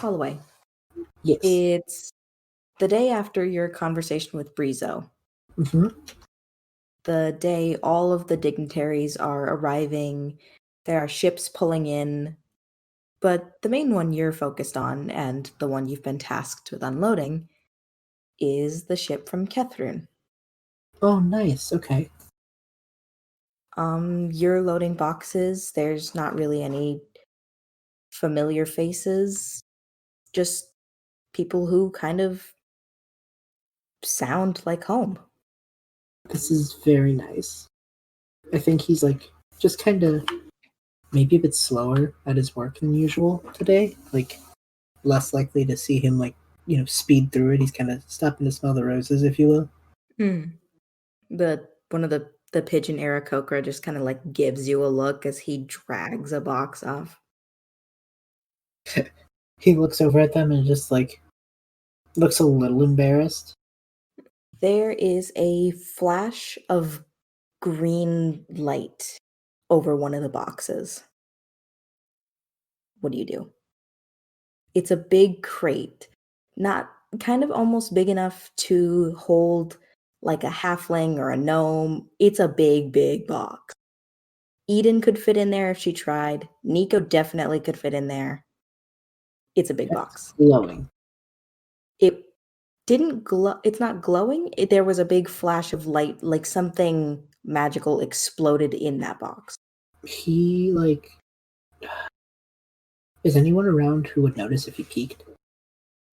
Holloway. Yes. It's the day after your conversation with Brizo. Mm-hmm. The day all of the dignitaries are arriving. There are ships pulling in. But the main one you're focused on, and the one you've been tasked with unloading, is the ship from Kethrun. Oh, nice. Okay. You're loading boxes. There's not really any familiar faces. Just people who kind of sound like home. This is very nice. I think he's like just kind of maybe a bit slower at his work than usual today. Like less likely to see him like, speed through it. He's kind of stopping to smell the roses, if you will. One of the pigeon Aarakocra just kind of like gives you a look as he drags a box off. He looks over at them and just like looks a little embarrassed. There is a flash of green light over one of the boxes. What do you do? It's a big crate, not kind of almost big enough to hold like a halfling or a gnome. It's a big, big box. Eden could fit in there if she tried. Nico definitely could fit in there. It's a big box. Glowing. It didn't glow. It's not glowing. There was a big flash of light, like something magical exploded in that box. He like... Is anyone around who would notice if he peeked?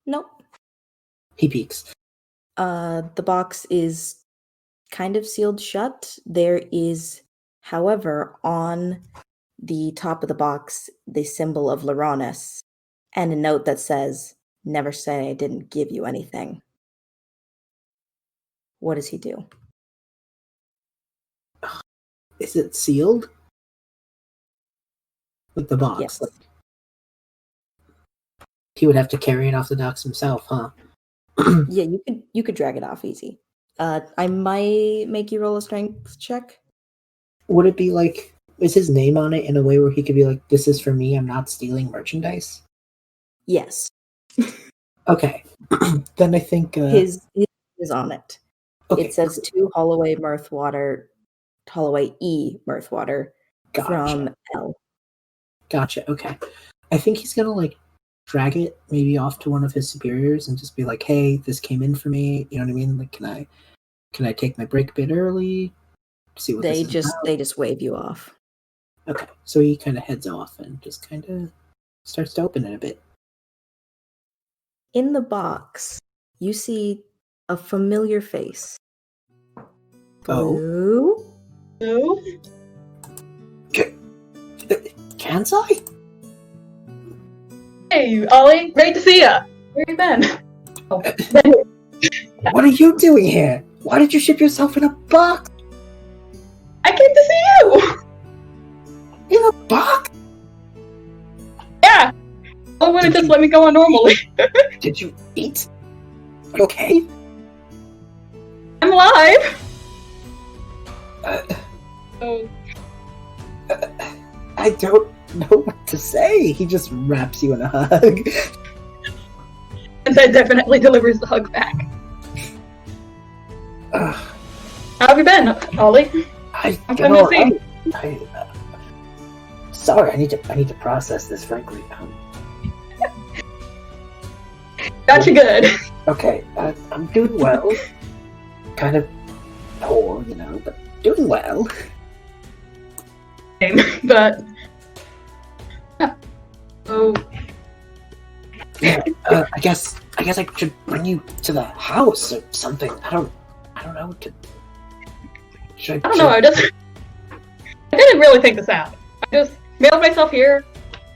Nope. He peeks. The box is kind of sealed shut. There is, however, on the top of the box, the symbol of Lyronis and a note that says, "Never say I didn't give you anything." What does he do? Is it sealed? Like the box? Yes. Like, he would have to carry it off the docks himself, huh? Yeah, you could drag it off easy. I might make you roll a strength check. Would it be like, is his name on it in a way where he could be like, "This is for me, I'm not stealing merchandise"? Yes. Okay. Then I think... His is on it. Okay. It says to Holloway E. Mirthwater from L. Gotcha, okay. I think he's gonna like drag it maybe off to one of his superiors and just be like, "Hey, this came in for me. You know what I mean? Like, can I take my break a bit early? See what they just wave you off. Okay, so he kind of heads off and just kind of starts to open it a bit. In the box, you see a familiar face. Blue? Blue? Kansai? Hey, Ollie, great to see ya. Where you been? Oh, What are you doing here? Why did you ship yourself in a box? I came to see you! In a box? Yeah! I wouldn't just let me go on normally. Did you eat? Okay. I'm alive! I don't know what to say. He just wraps you in a hug. And that definitely delivers the hug back. How have you been, Ollie? I'm coming to see. Sorry, I need to process this, frankly. Got you good. Okay, I'm doing well. Kind of poor, but doing well. But oh, yeah. I guess I should bring you to the house or something. I don't know. I don't know. I didn't really think this out. I just mailed myself here.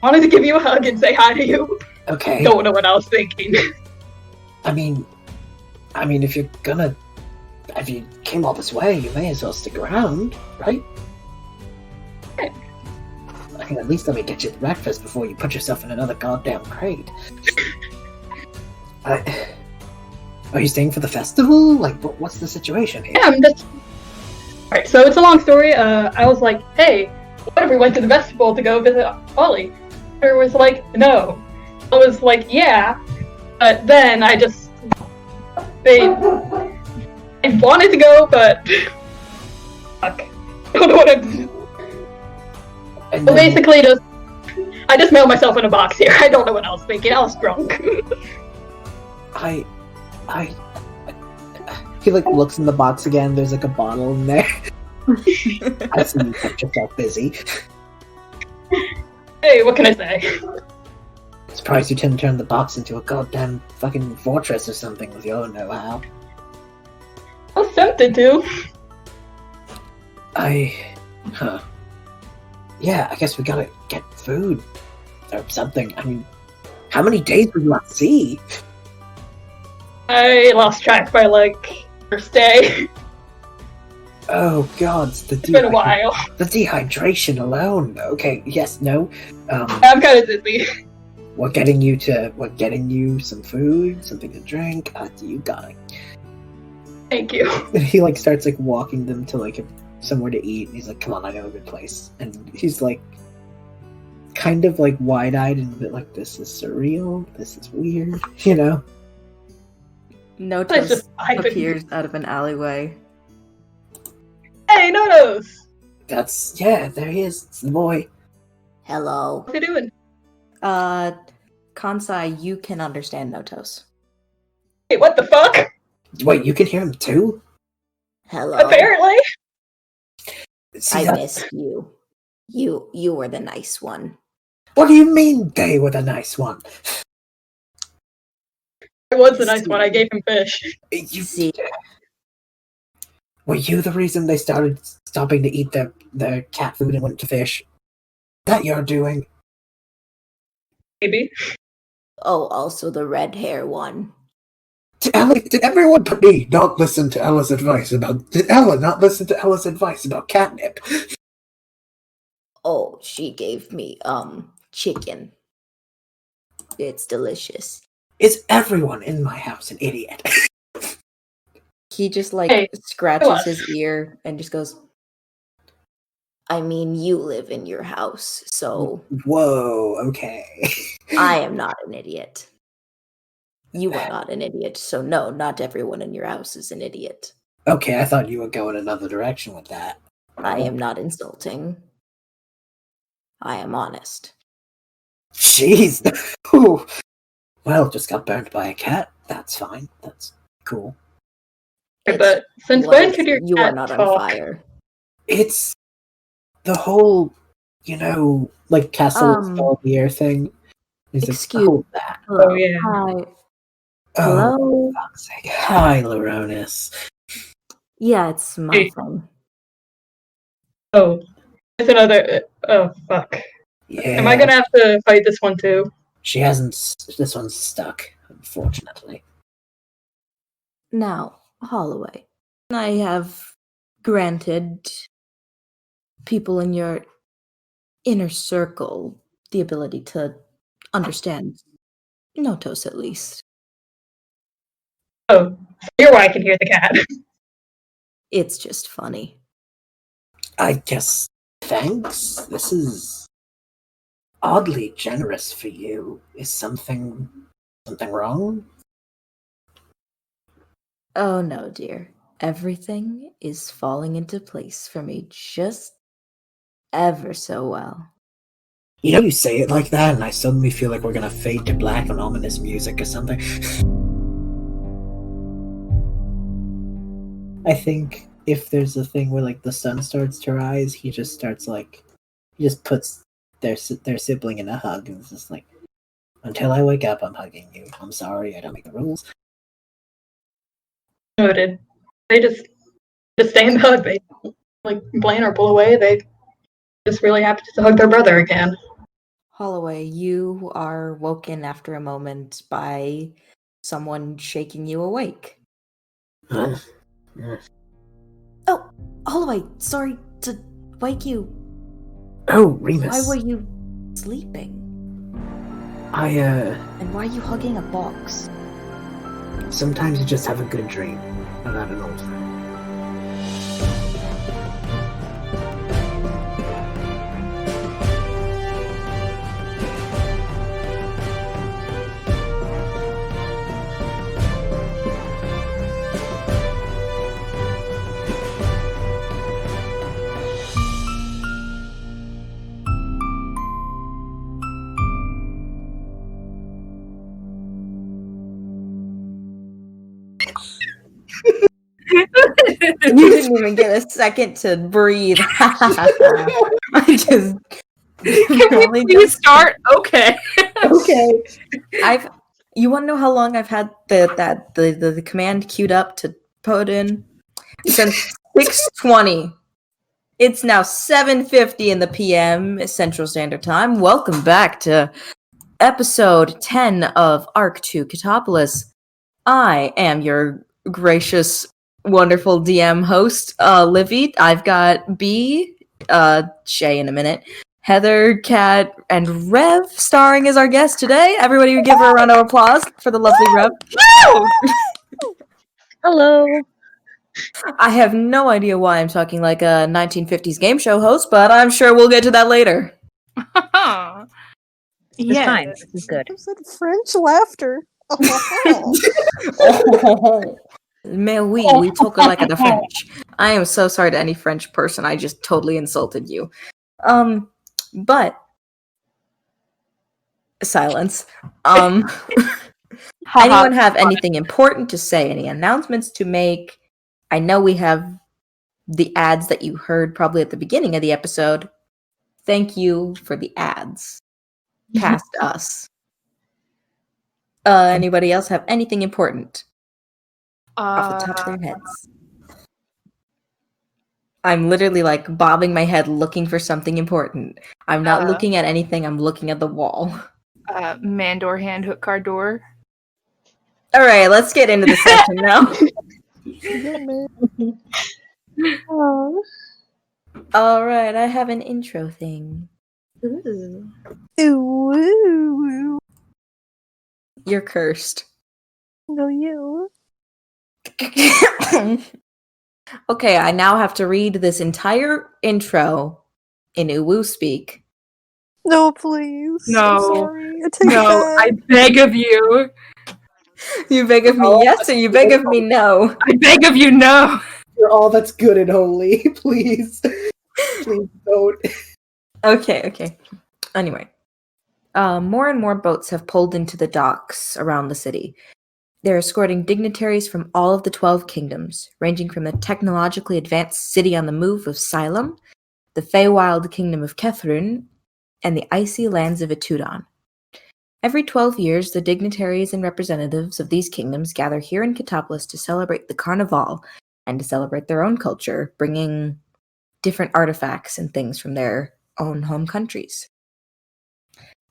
Wanted to give you a hug and say hi to you. Okay. Don't know what I was thinking. I mean, if you came all this way, you may as well stick around, right? Right. I mean, at least let me get you breakfast before you put yourself in another goddamn crate. Are you staying for the festival? Like, what's the situation here? Yeah, I'm just... Alright, so it's a long story. I was like, hey, what if we went to the festival to go visit Ollie? Her was like, no. I was like, yeah, but then I wanted to go, but fuck. I don't know what I'm. And Well, then basically, I just mailed myself in a box here. I don't know what I was thinking. I was drunk. he like looks in the box again. There's like a bottle in there. I see you kept yourself busy. Hey, what can I say? Surprised you didn't turn the box into a goddamn fucking fortress or something with your know-how. I was tempted to. Yeah, I guess we gotta get food or something. I mean, how many days were you at sea? I lost track by first day. Oh god, It's been a while. The dehydration alone. Okay, yes, no. I'm kind of dizzy. We're getting you some food, something to drink. You got it. Thank you. And he starts walking them to somewhere to eat. And he's like, "Come on, I know a good place." And he's kind of wide-eyed and a bit like, "This is surreal. This is weird," you know. Notos just appears out of an alleyway. Hey, Notos! There he is. It's the boy. Hello. What's he doing? Kansai, you can understand Notos. Hey, what the fuck? Wait, you can hear him too? Hello. Apparently. See, I missed you. You were the nice one. What do you mean they were the nice one? I was the nice one. I gave him fish. See. Were you the reason they started stopping to eat their cat food and went to fish? That you're doing? Maybe. Oh, also the red hair one. Did everyone but me not listen to Ella's advice about... Did Ella not listen to Ella's advice about catnip? Oh, she gave me, chicken. It's delicious. Is everyone in my house an idiot? He just, Hey, scratches his ear and just goes, I mean, you live in your house, so... Whoa, okay. I am not an idiot. You are not an idiot, so no, not everyone in your house is an idiot. Okay, I thought you would go in another direction with that. I am not insulting. I am honest. Jeez. Ooh. Well, just got burned by a cat. That's fine. That's cool. But since when could your you cat are not talk? on fire? It's the whole, Castle Install the Air thing. Excuse that. Oh, yeah. Hi. Oh, Hello? for fuck's sake. Hi, Lauronis. Yeah, it's my Hey. phone. Oh. It's another... oh, fuck. Yeah. Am I gonna have to fight this one too? She hasn't... This one's stuck, unfortunately. Now, Holloway, I have granted people in your inner circle the ability to understand Notos, at least. Oh, so you're why I can hear the cat. It's just funny. I guess... Thanks. This is... oddly generous for you. Is something wrong? Oh no, dear. Everything is falling into place for me just ever so well. You know, you say it like that, and I suddenly feel like we're gonna fade to black on ominous music or something. I think if there's a thing where the sun starts to rise, he just starts he just puts their sibling in a hug and it's just until I wake up, I'm hugging you. I'm sorry, I don't make the rules. Noted. They just stay in the hug. They complain or pull away. They just really happy to hug their brother again. Holloway, you are woken after a moment by someone shaking you awake. Huh? Oh, Holloway, sorry to wake you. Oh, Remus. Why were you sleeping? And why are you hugging a box? Sometimes you just have a good dream about an old friend. You didn't even get a second to breathe. I just. Can we please start? Okay. Okay. You want to know how long I've had the command queued up to put in? Since 6:20. It's now 7:50 in the PM Central Standard Time. Welcome back to episode 10 of Arc 2 Cetopolis. I am your gracious, wonderful DM host, Livy. I've got B, Shay in a minute, Heather, Kat, and Rev starring as our guest today. Everybody give her a round of applause for the lovely Rev. Hello. I have no idea why I'm talking like a 1950s game show host, but I'm sure we'll get to that later. It's fine. This is good. I said French laughter. Mais oui, we talk like the French. I am so sorry to any French person. I just totally insulted you. But silence. Anyone have anything important to say? Any announcements to make? I know we have the ads that you heard probably at the beginning of the episode. Thank you for the ads. Past us. Anybody else have anything important off the top of their heads? I'm literally like bobbing my head looking for something important. I'm not looking at anything, I'm looking at the wall. Mandor hand hook car door. Alright, let's get into the session now. Alright, I have an intro thing. Ooh. Ooh. You're cursed. No, you. Okay, I now have to read this entire intro in Uwu speak. No, please. No. I'm sorry. I take No, it I back. beg of you. You beg of me yes, or you beg of me no? I beg of you, no. You're all that's good and holy. Please. Please don't. Okay. Anyway. More and more boats have pulled into the docks around the city. They're escorting dignitaries from all of the 12 kingdoms, ranging from the technologically advanced city on the move of Xylem, the Feywild kingdom of Kethrun, and the icy lands of Etudon. Every 12 years, the dignitaries and representatives of these kingdoms gather here in Cetopolis to celebrate the Carnival and to celebrate their own culture, bringing different artifacts and things from their own home countries.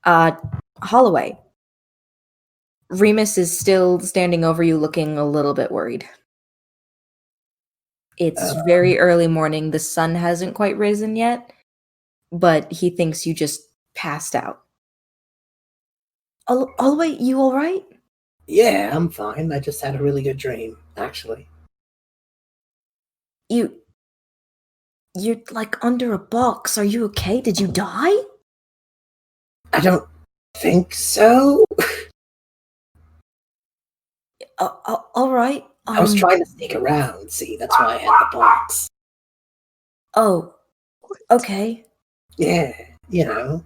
Holloway. Remus is still standing over you looking a little bit worried. It's very early morning. The sun hasn't quite risen yet, but he thinks you just passed out. Holloway, you all right? Yeah, I'm fine. I just had a really good dream, actually. You're like under a box. Are you okay? Did you die? I don't think so. All right. I was trying to sneak around, see, that's why I had the box. Oh, okay. Yeah, you know,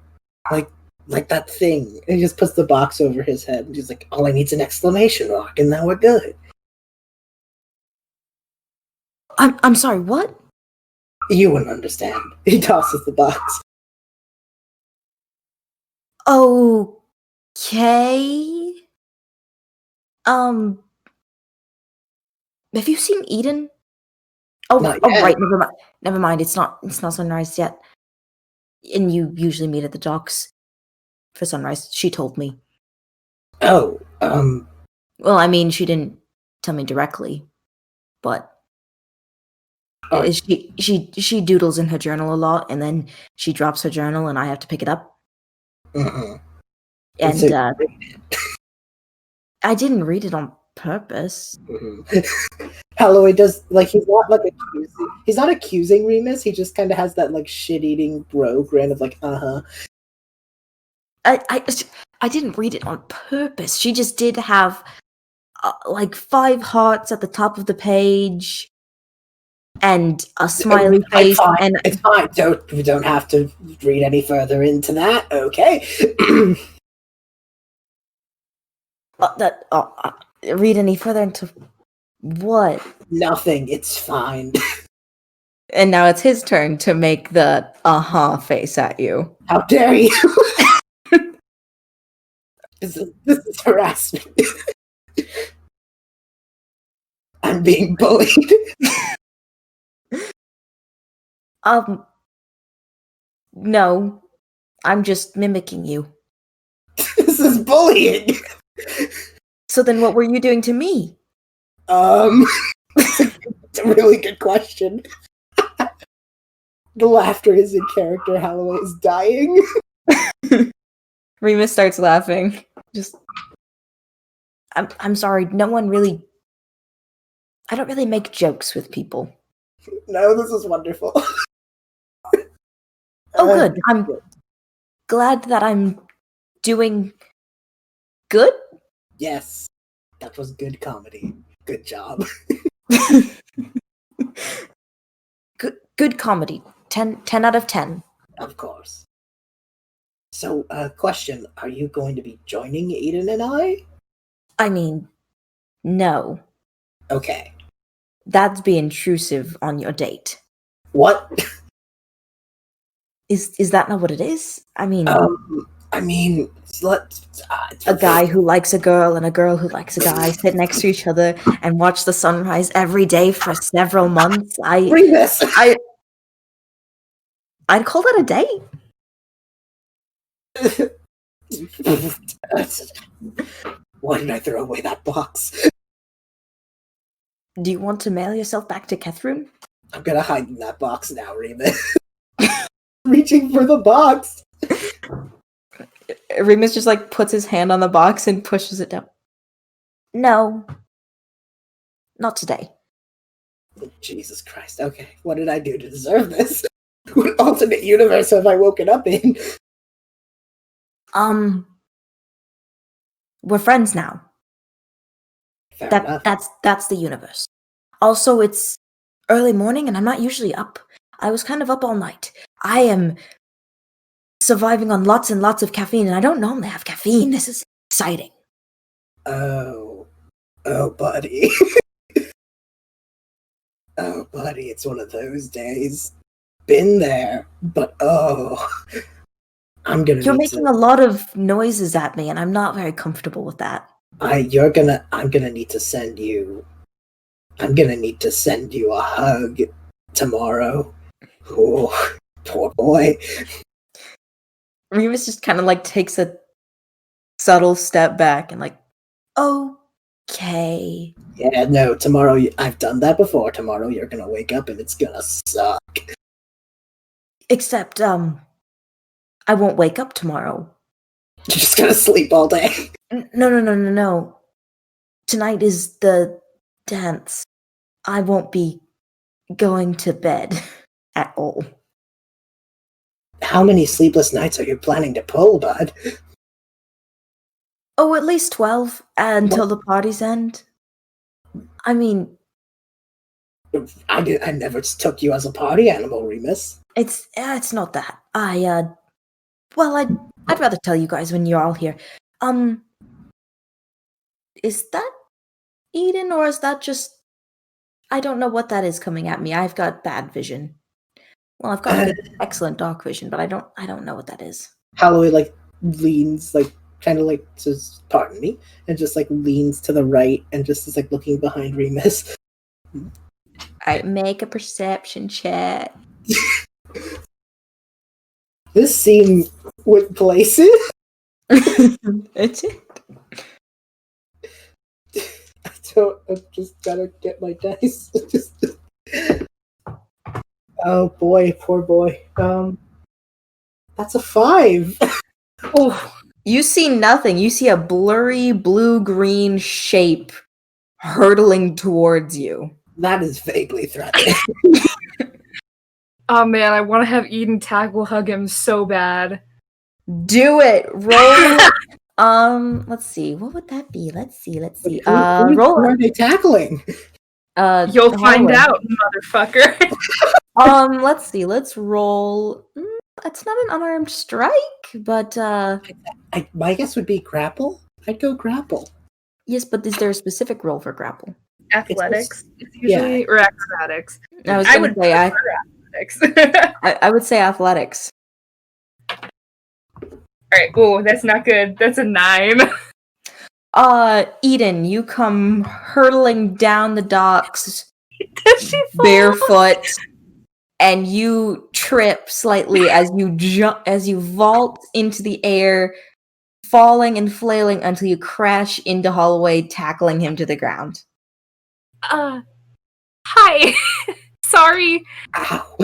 like that thing. And he just puts the box over his head, and he's like, all I need's an exclamation mark, and now we're good. I'm sorry, what? You wouldn't understand. He tosses the box. Okay. Have you seen Eden? Not yet. Right, never mind. It's not sunrise yet. And you usually meet at the docks for sunrise. She told me. Oh, Well, I mean, she didn't tell me directly, but she doodles in her journal a lot, and then she drops her journal, and I have to pick it up. And I didn't read it on purpose. Holloway does, like, he's not accusing Remus, he just kind of has that, like, shit-eating bro grin of, like, I didn't read it on purpose. She just did have, like, 5 hearts at the top of the page, and a smiley face. Fine. And it's fine. We don't have to read any further into that, okay? read any further into What? Nothing. It's fine. And now it's his turn to make the face at you. How dare you? This is harassment. I'm being bullied. No. I'm just mimicking you. This is bullying. So then what were you doing to me? It's a really good question. The laughter is in character. Holloway is dying. Remus starts laughing. I'm sorry, no one really... I don't really make jokes with people. No, this is wonderful. Oh, good. I'm glad that I'm doing good. Yes, that was good comedy. Good job. Good comedy. 10 out of 10. Of course. So, question, are you going to be joining Aiden and I? I mean, no. Okay. That'd be intrusive on your date. What? Is that not what it is? I mean, let's a guy who likes a girl and a girl who likes a guy sit next to each other and watch the sunrise every day for several months. Remus! I'd call that a date. Why did I throw away that box? Do you want to mail yourself back to Kethroon? I'm gonna hide in that box now, Remus. Reaching for the box. Remus just puts his hand on the box and pushes it down. No. Not today. Jesus Christ. Okay, what did I do to deserve this? What alternate universe have I woken up in? We're friends now. Fair enough. That's the universe. Also, it's early morning and I'm not usually up. I was kind of up all night. I am surviving on lots and lots of caffeine, and I don't normally have caffeine. This is exciting. Oh, buddy. Oh, buddy, it's one of those days. Been there, but I'm gonna. You're making a lot of noises at me, and I'm not very comfortable with that. I'm gonna need to send you. I'm gonna need to send you a hug tomorrow. Oh, poor boy. Remus just kind of takes a subtle step back and okay. Yeah, no, tomorrow, I've done that before. Tomorrow you're gonna wake up and it's gonna suck. Except, I won't wake up tomorrow. You're just gonna sleep all day. No. Tonight is the dance. I won't be going to bed at all. How many sleepless nights are you planning to pull, bud? Oh, at least 12 until the parties end. I mean, I never took you as a party animal, Remus. it's not that. I'd rather tell you guys when you're all here. Is that Eden or is that just... I don't know what that is coming at me. I've got bad vision. Well, I've got excellent dark vision, but I don't know what that is. Holloway leans kind of says, "Pardon me," and just leans to the right and just is looking behind Remus. I make a perception check. This scene went places. It's it. I just gotta get my dice. Oh boy, poor boy. That's a 5. Oh, you see nothing. You see a blurry blue-green shape hurtling towards you. That is vaguely threatening. Oh man, I want to have Eden tackle hug him so bad. Do it. Roll. Let's see. What would that be? Let's see. Who Roll. are they tackling? You'll find out, motherfucker. Let's see. Let's roll. It's not an unarmed strike, but My guess would be grapple. I'd go grapple. yes, but is there a specific roll for grapple? athletics usually, or acrobatics. I was I going would to say athletics. I would say athletics. Alright, oh, that's not good. That's a 9. Eden, you come hurtling down the docks Does she fall? barefoot, and you trip slightly as you vault into the air, falling and flailing until you crash into Holloway, tackling him to the ground. Hi. Sorry. Ow.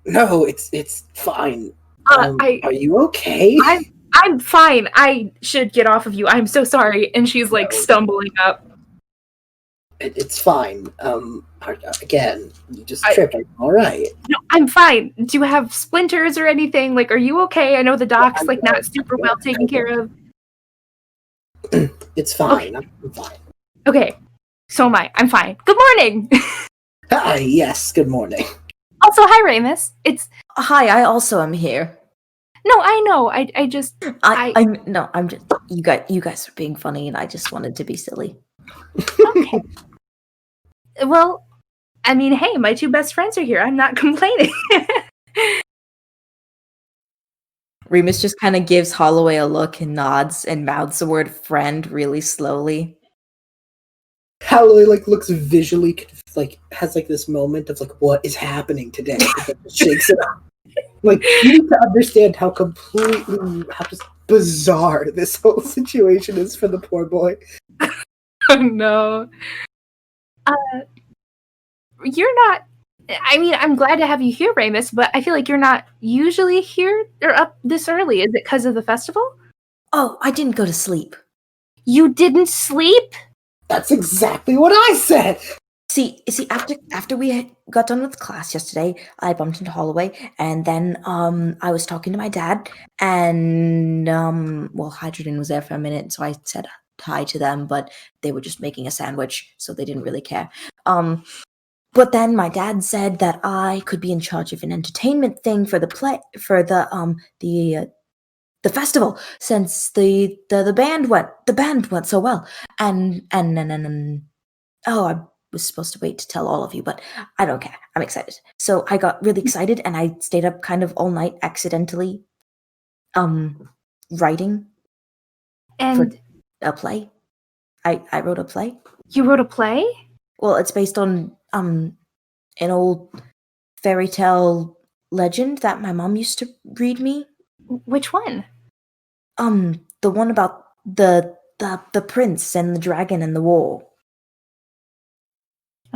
No, it's fine. Are you okay? I'm fine. I should get off of you. I'm so sorry. And she's like stumbling up. It's fine. Again, you just tripped. All right. No, I'm fine. Do you have splinters or anything? Like, are you okay? I know the dock's like not super well taken care of. It's fine. Okay. I'm fine. Okay. So am I. I'm fine. Good morning. Hi. Yes. Good morning. Also, hi, Remus. Hi, I also am here. No, I know. I'm just. You guys are being funny, and I just wanted to be silly. Okay. Well, I mean, hey, my 2 best friends are here. I'm not complaining. Remus just kind of gives Holloway a look and nods and mouths the word friend really slowly. Holloway looks visually has this moment of what is happening today. Shakes it up. You need to understand how just bizarre this whole situation is for the poor boy. Oh no. You're not. I mean, I'm glad to have you here, Remus, but I feel like you're not usually here or up this early. Is it because of the festival? Oh, I didn't go to sleep. You didn't sleep? That's exactly what I said. See, after we got done with class yesterday, I bumped into Holloway, and then I was talking to my dad, and Hydrogen was there for a minute, so I said hi to them, but they were just making a sandwich, so they didn't really care. But then my dad said that I could be in charge of an entertainment thing for the festival, since the band went so well, and I was supposed to wait to tell all of you, but I don't care. I'm excited. So I got really excited, and I stayed up kind of all night accidentally writing And for a play. I wrote a play. You wrote a play? Well, it's based on an old fairy tale legend that my mom used to read me. Which one? The one about the prince and the dragon and the war.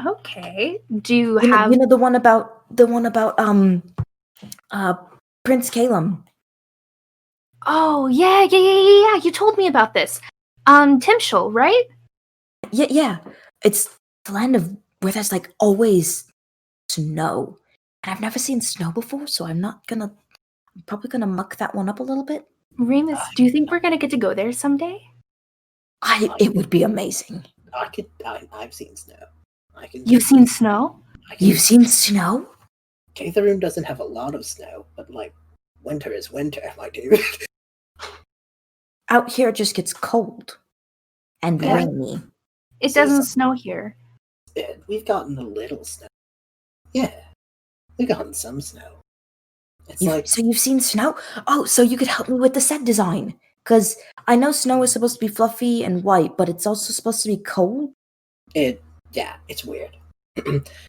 Okay. Do you have the one about Prince Calum? Oh, yeah. You told me about this. Timshel, right? Yeah. It's the land of where there's always snow. And I've never seen snow before, so I'm probably gonna muck that one up a little bit. Remus, do you think we're gonna get to go there someday? It would be amazing. I've seen snow. You've seen snow? You've seen snow? Caetherum doesn't have a lot of snow, but winter is winter, my dude. Out here it just gets cold and rainy. It doesn't snow here. We've gotten a little snow. Yeah, we've gotten some snow. So you've seen snow? Oh, so you could help me with the set design. Because I know snow is supposed to be fluffy and white, but it's also supposed to be cold. It's weird.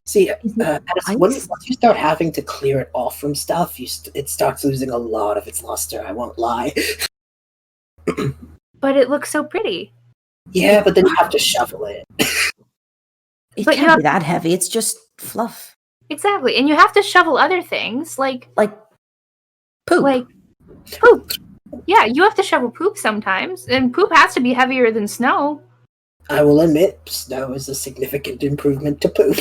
See, once you start having to clear it off from stuff, it starts losing a lot of its luster, I won't lie. But it looks so pretty. Yeah, but then you have to shovel it. It can't be that heavy, it's just fluff. Exactly, and you have to shovel other things, like poop. Like poop. Yeah, you have to shovel poop sometimes, and poop has to be heavier than snow. I will admit, snow is a significant improvement to poop.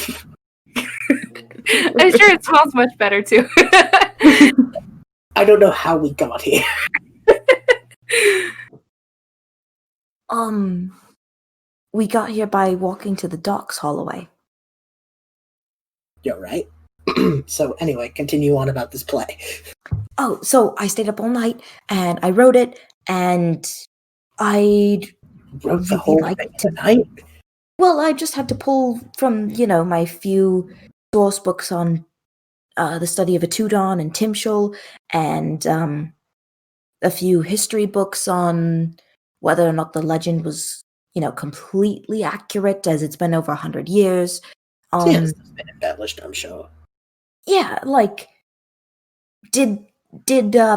I'm sure it smells much better, too. I don't know how we got here. We got here by walking to the docks, Holloway. You're right. So anyway, continue on about this play. Oh, so I stayed up all night, and I wrote it, and I wrote the whole thing tonight? Well, I just had to pull from, my few source books on the study of Etudon and Timshul, and a few history books on whether or not the legend was, completely accurate, as it's been over 100 years. Yes, it's been embellished, I'm sure. Yeah, like, did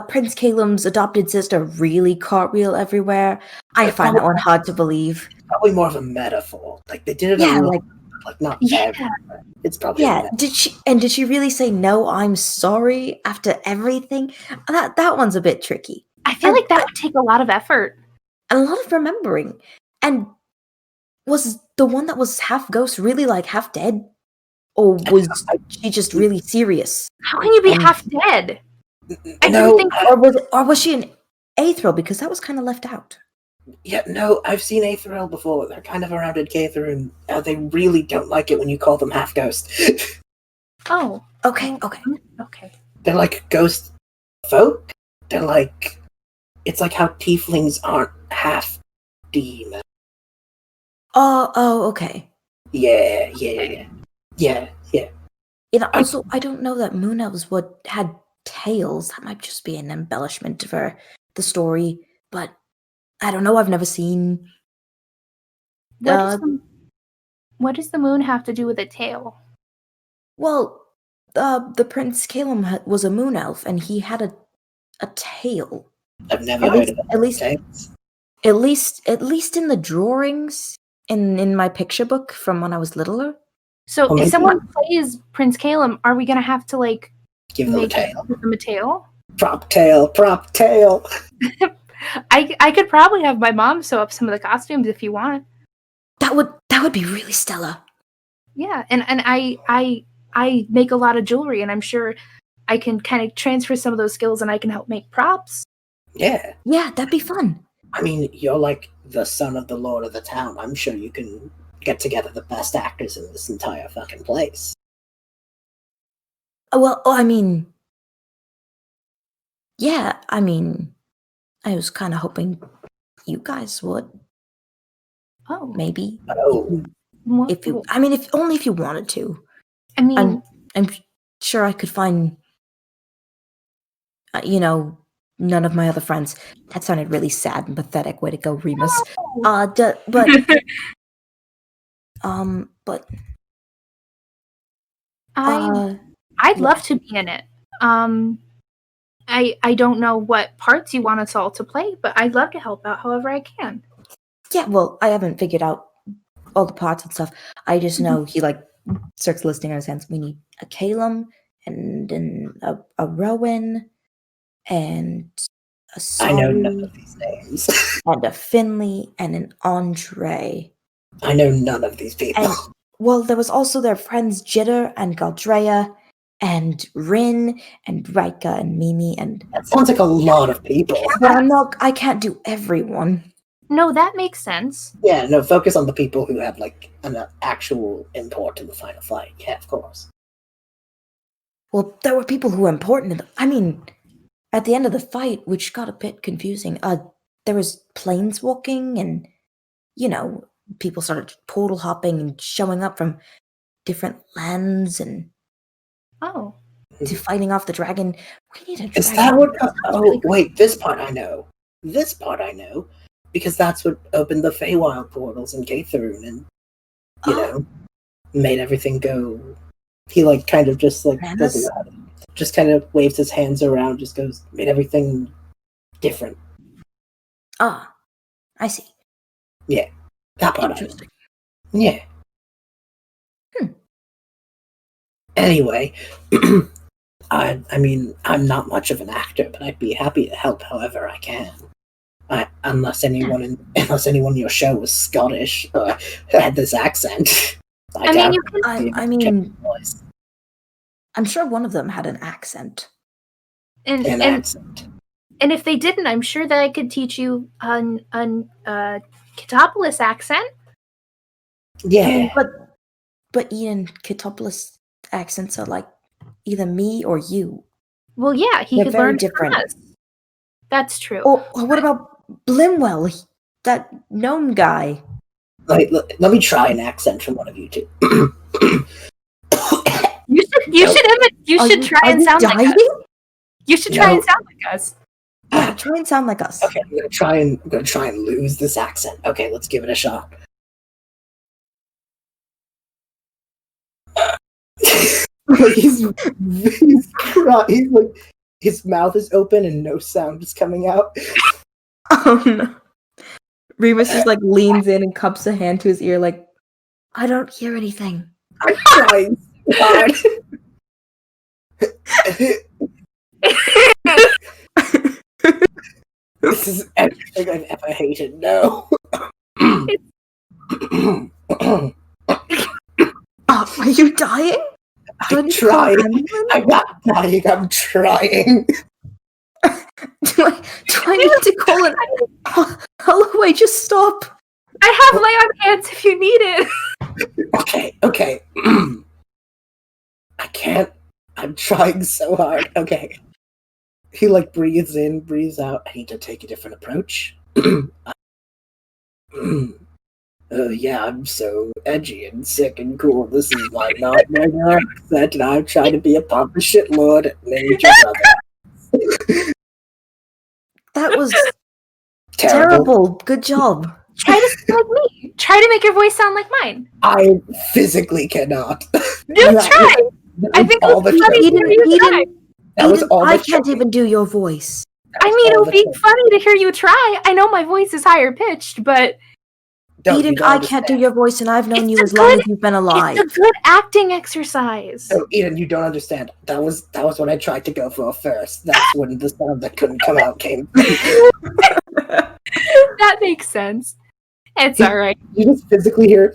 Prince Calum's adopted sister really cartwheel everywhere? I find that one hard to believe. Probably more of a metaphor. Like, they did it Yeah, a lot, like not everywhere. It's probably a metaphor. Did she really say no, I'm sorry after everything? That one's a bit tricky. I feel like that would take a lot of effort. And a lot of remembering. And was the one that was half ghost really like half dead? Or was she just really serious? How can you be half dead? I No, didn't think or was she an Aethril? Because that was kind of left out. yeah, no, I've seen Aetheril before. They're kind of around in Caither, and they really don't like it when you call them half ghost. Oh. Okay. They're like ghost folk. They're like, it's like how tieflings aren't half demon. Oh, okay. Yeah. Also, I don't know that moon elves had tails. That might just be an embellishment for the story, but I don't know. I've never seen. What does the moon have to do with a tail? Well, the Prince Calum was a moon elf, and he had a tail. I've never heard of it. At least in the drawings in my picture book from when I was littler. So if someone plays Prince Calum, are we gonna have to give them a tail? Give them a tail? Prop tail. I could probably have my mom sew up some of the costumes if you want. That would be really stellar. Yeah, and I make a lot of jewelry, and I'm sure I can kind of transfer some of those skills, and I can help make props. Yeah, that'd be fun. I mean, you're like the son of the lord of the town. I'm sure you can get together the best actors in this entire fucking place. Well, I mean, yeah, I was kind of hoping you guys would. Oh, maybe. Oh, if only if you wanted to. I mean, I'm sure I could find, none of my other friends. That sounded really sad and pathetic. Way to go, Remus. No. But I'd love to be in it. I don't know what parts you want us all to play, but I'd love to help out however I can. Yeah, well, I haven't figured out all the parts and stuff. I just know he starts listing on his hands. We need a Calum and a Rowan and a Solly. I know none of these names. And a Finley and an Andre. I know none of these people. And, there was also their friends Jitter and Galdrea and Rin and Rika and Mimi and... That sounds like a lot of people. But I can't do everyone. No, that makes sense. Yeah, no, focus on the people who have, an actual import in the final fight. Yeah, of course. Well, there were people who were important. At the end of the fight, which got a bit confusing, there was planeswalking and, people started portal hopping and showing up from different lands and... Oh. To fighting off the dragon. We need a dragon. Is that what... Oh, wait, this part I know. Because that's what opened the Feywild portals in Caitharoon and, made everything go... He, kind of just, doesn't know. Just kind of waves his hands around, just goes, made everything different. Ah, I see. Yeah, that part. Interesting. Yeah. Anyway, I'm not much of an actor, but I'd be happy to help however I can. Unless anyone in your show was Scottish or had this accent. I'm sure one of them had an accent. An accent. And if they didn't, I'm sure that I could teach you an Cetopolis accent. Yeah. But Ian, Cetopolis accents are either me or you. Well, yeah, he could learn different. From us. That's true. Or what about Blimwell, that gnome guy? let me try an accent from one of you two. You should try and sound like us. You should try and sound like us. Yeah, try and sound like us. Okay, I'm gonna try and lose this accent. Okay, let's give it a shot. he's like his mouth is open and no sound is coming out. Oh no. Remus just like leans in and cups a hand to his ear like, I don't hear anything. I'm trying so hard. This is everything I've ever hated. No. Are you dying? I'm trying. I'm not dying. I'm trying. Do I need to call an Holloway? Just stop. I have my own hands if you need it. Okay. I can't. I'm trying so hard. Okay. He like breathes in, breathes out. I need to take a different approach. Yeah, I'm so edgy and sick and cool. This is like not my accent, and I'm trying to be a papa shitlord and named your brother. That was terrible. Good job. Try to sound like me. Try to make your voice sound like mine. I physically cannot. Just try. I think all the I can't even do your voice. I mean, it would be funny to hear you try. I know my voice is higher pitched, but Eden, I can't do your voice, and I've known you as long as you've been alive. It's a good acting exercise. Oh, Eden, you don't understand. That was what I tried to go for first. That's when the sound that couldn't come out came. That makes sense. It's all right. You just physically hear.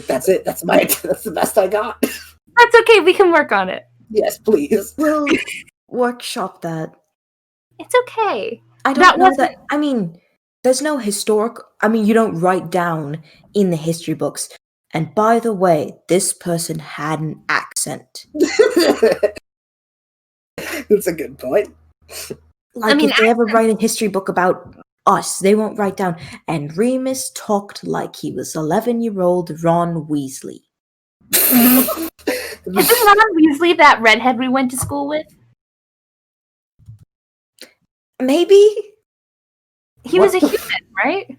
That's it. That's the best I got. That's okay. We can work on it. Yes, please. We'll workshop that. It's okay. I don't know that. I mean, there's no you don't write down in the history books. And by the way, this person had an accent. That's a good point. If they ever write a history book about us, they won't write down. And Remus talked like he was 11-year-old Ron Weasley. Isn't Ron Weasley that redhead we went to school with? Maybe. He was a human, right?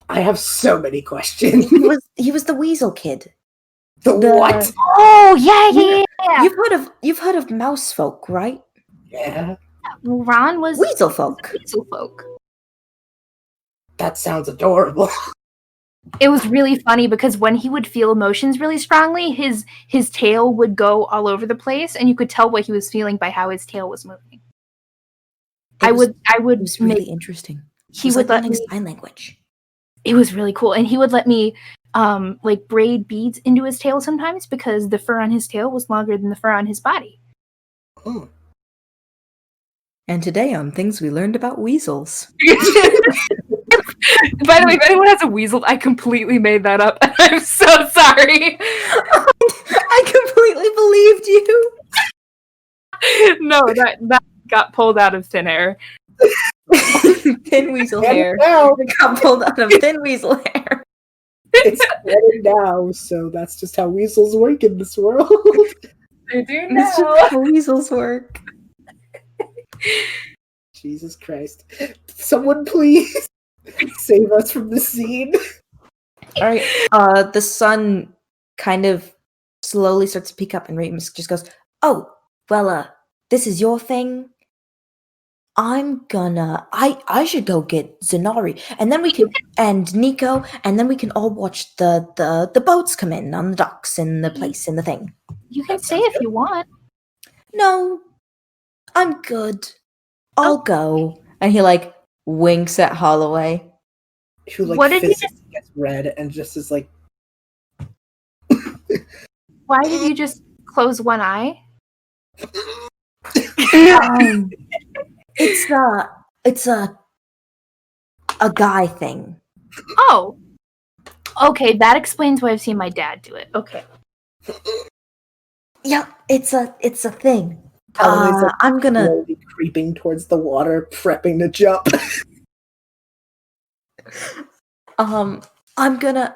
I have so many questions. He was the Weasel kid. The what? Oh yeah. You've heard of mouse folk, right? Yeah. Ron was Weasel folk. Weasel folk. That sounds adorable. It was really funny because when he would feel emotions really strongly, his tail would go all over the place, and you could tell what he was feeling by how his tail was moving. It was really interesting. He would let me sign language. It was really cool, and he would let me braid beads into his tail sometimes because the fur on his tail was longer than the fur on his body. Oh. And today on Things We Learned About Weasels. By the way, if anyone has a weasel, I completely made that up. I'm so sorry. I completely believed you. No, that got pulled out of thin air. Thin weasel hair. It got pulled out of thin weasel hair. It's better now, so that's just how weasels work in this world. They do now. That's just how weasels work. Jesus Christ. Someone please save us from the scene. Alright, the sun kind of slowly starts to peek up and Remus just goes, oh, well, this is your thing. I should go get Zenari, and then we can, and Nico, and then we can all watch the boats come in on the docks in the place in the thing. You can stay if you want. No, I'm good. I'll go. And he winks at Holloway. Who what did physically gets red and just is like. Why did you just close one eye? It's a guy thing. Oh. Okay, that explains why I've seen my dad do it. Okay. Yeah, it's a thing. Callaway's like I'm gonna slowly creeping towards the water, prepping to jump. I'm gonna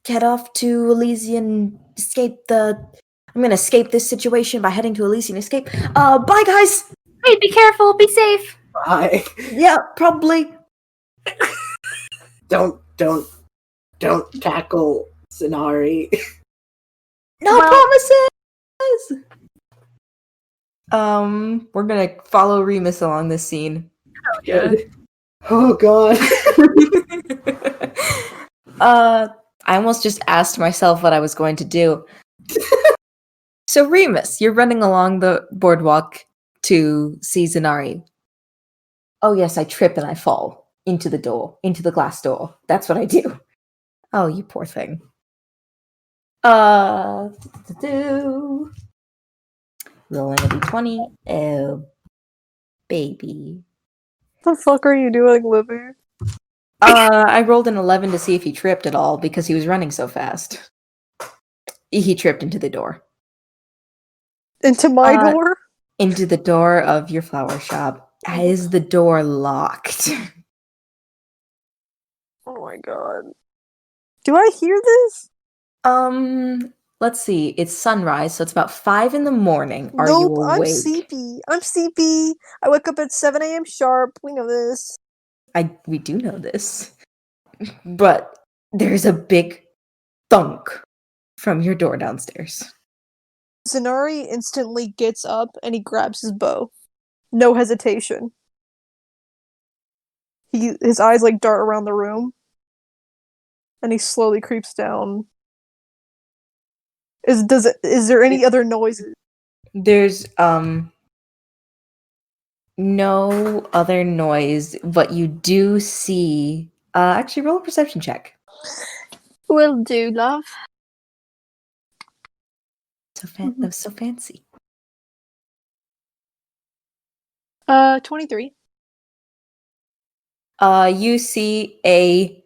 head off to Elysian, I'm gonna escape this situation by heading to Elysian escape. Bye guys! Hey, be careful, be safe. Bye. Yeah, probably. Don't tackle Cenari. No Well- promises! We're gonna follow Remus along this scene. Good. Oh god. I almost just asked myself what I was going to do. So Remus, you're running along the boardwalk to see Zenari. Oh yes, I trip and I fall into the glass door. That's what I do. Oh, you poor thing. Rolling a d20. Oh, baby. The fuck are you doing, Libby? I rolled an 11 to see if he tripped at all because he was running so fast. He tripped into the door. Into my door? Into the door of your flower shop. Is the door locked? Oh my god. Do I hear this? Let's see. It's sunrise, so it's about 5 in the morning. Are Nope, you I'm awake? sleepy. I'm sleepy. I wake up at 7 a.m. sharp. We know this. We do know this. But there's a big thunk from your door downstairs. Zenari instantly gets up and he grabs his bow. No hesitation. His eyes like dart around the room. And he slowly creeps down. Is there any other noises? There's no other noise, but you do see actually roll a perception check. Will do, love. That was so fancy. 23. You see a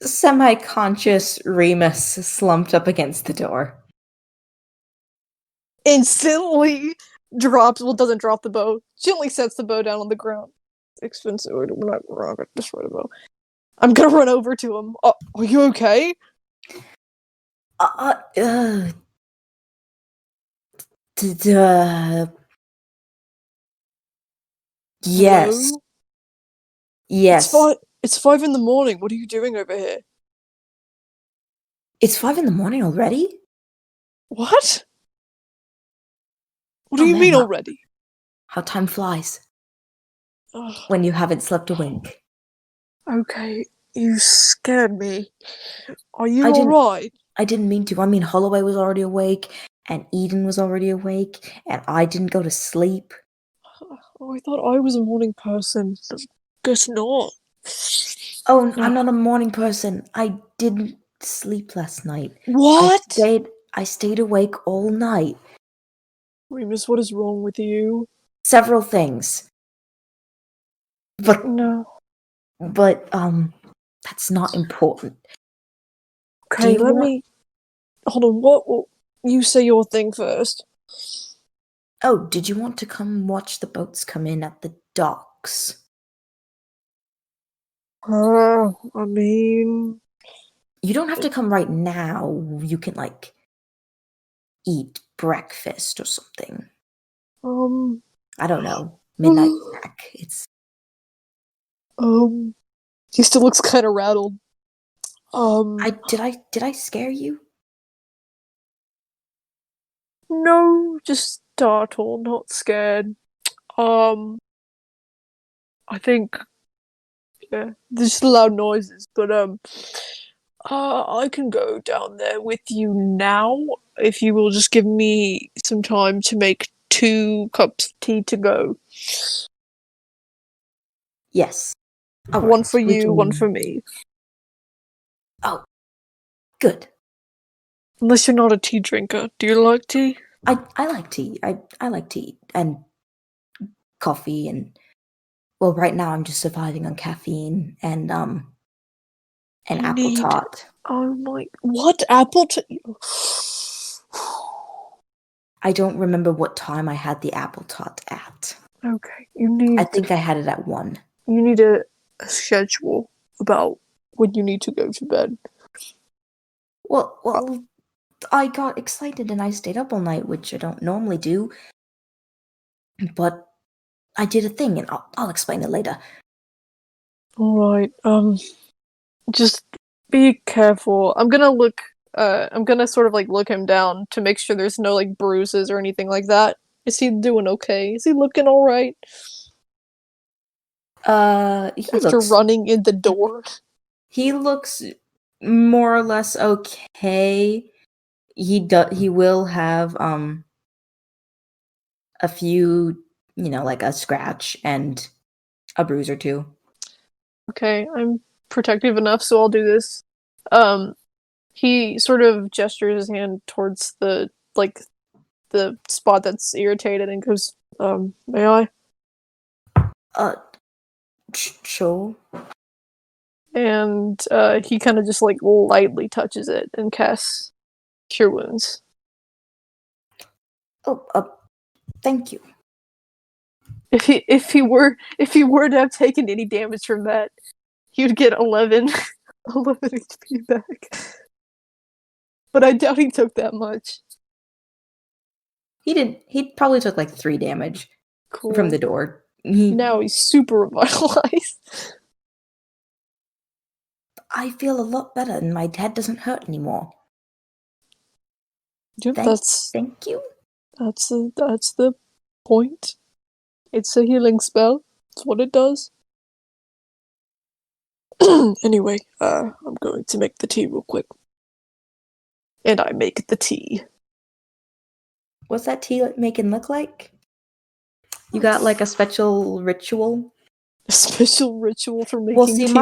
semi-conscious Remus slumped up against the door. Instantly doesn't drop the bow. Gently sets the bow down on the ground. It's expensive. We're not gonna destroy the bow. I'm gonna run over to him. Are you okay? Yes. Hello? Yes. It's 5 in the morning. What are you doing over here? It's 5 in the morning already? What? What Oh, do you man, mean how- already? How time flies Ugh, when you haven't slept a wink. okay, you scared me. Are you I didn't- alright? I didn't mean to. I mean, Holloway was already awake, and Eden was already awake, and I didn't go to sleep. Oh, I thought I was a morning person. Guess not. Oh, I'm not a morning person. I didn't sleep last night. What? I stayed awake all night. Remus, what is wrong with you? Several things. But No. that's not important. Okay, you let want- me. Hold on. What? You say your thing first. Oh, did you want to come watch the boats come in at the docks? I mean, You don't have to come right now. You can, like, eat breakfast or something. I don't know. Midnight snack. It's he still looks kind of rattled. did I scare you? No, just startled, not scared. I think, yeah, there's just loud noises, but I can go down there with you now if you will just give me some time to make 2 cups of tea to go. Yes. All One right, for we you, one can- for me. Oh, good. Unless you're not a tea drinker. Do you like tea? I like tea. I like tea and coffee and well, right now I'm just surviving on caffeine and You apple need- tart. Oh my... What? Apple tea? I don't remember what time I had the apple tot at. Okay, you need. I think I had it at 1. You need a schedule about when you need to go to bed. Well, I got excited and I stayed up all night, which I don't normally do. But I did a thing, and I'll explain it later. All right. Just be careful. I'm gonna look. I'm gonna sort of like look him down to make sure there's no like bruises or anything like that. Is he doing okay? Is he looking all right? After running in the door. He looks more or less okay. He will have a few, like a scratch and a bruise or two. Okay, I'm protective enough, so I'll do this. He sort of gestures his hand towards the spot that's irritated and goes, may I? Sure. And he kind of just like lightly touches it and casts Cure Wounds. Oh, thank you. If he were to have taken any damage from that, he would get 11 HP back. But I doubt he took that much. He didn't. He probably took like 3 damage from the door. Now he's super revitalized. I feel a lot better, and my head doesn't hurt anymore. Yep, thank you. That's the point. It's a healing spell. That's what it does. Anyway, I'm going to make the tea real quick. And I make the tea. What's that tea making look like? You got like a special ritual? A special ritual for making tea?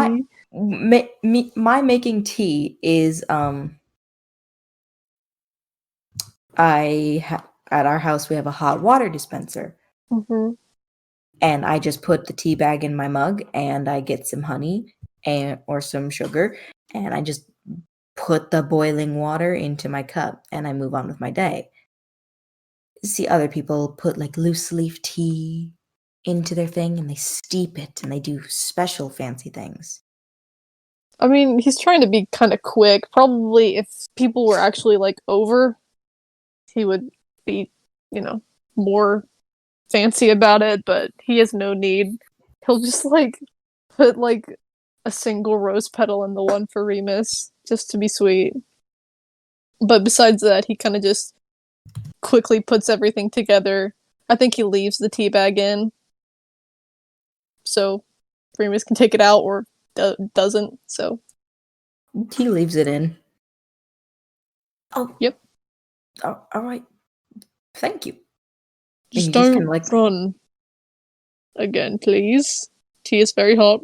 My making tea is at our house we have a hot water dispenser. Mm-hmm. And I just put the tea bag in my mug and I get some honey or some sugar and I just put the boiling water into my cup and I move on with my day. See other people put like loose leaf tea into their thing and they steep it and they do special fancy things. I mean, he's trying to be kind of quick. Probably if people were actually like over, he would be, more fancy about it, but he has no need. He'll just like put like a single rose petal in the one for Remus just to be sweet. But besides that, he kind of just quickly puts everything together. I think he leaves the tea bag in so Remus can take it out or doesn't, so he leaves it in. Oh, yep. All right. Thank you. Just don't run again, please. Tea is very hot.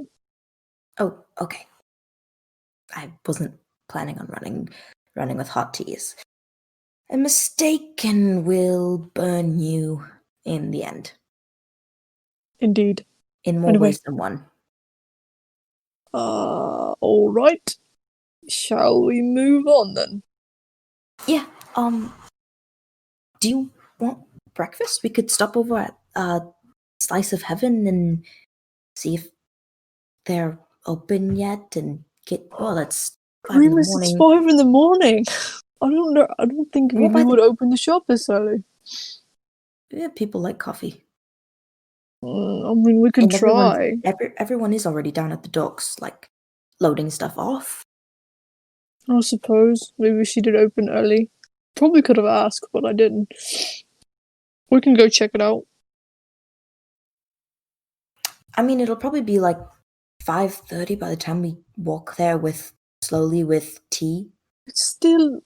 Oh, okay. I wasn't planning on running with hot teas. A mistake will burn you in the end. Indeed. In more ways than one. All right. Shall we move on then? Yeah. Do you want breakfast? We could stop over at Slice of Heaven and see if they're open yet and get. Oh, that's 5 in the morning. It's 5 in the morning. I don't know. I don't think we would open the shop this early. Yeah, people like coffee. I mean, we can try. Everyone is already down at the docks, like loading stuff off. I suppose maybe she did open early. Probably could have asked, but I didn't. We can go check it out. I mean, it'll probably be like 5:30 by the time we walk there slowly with tea. It's still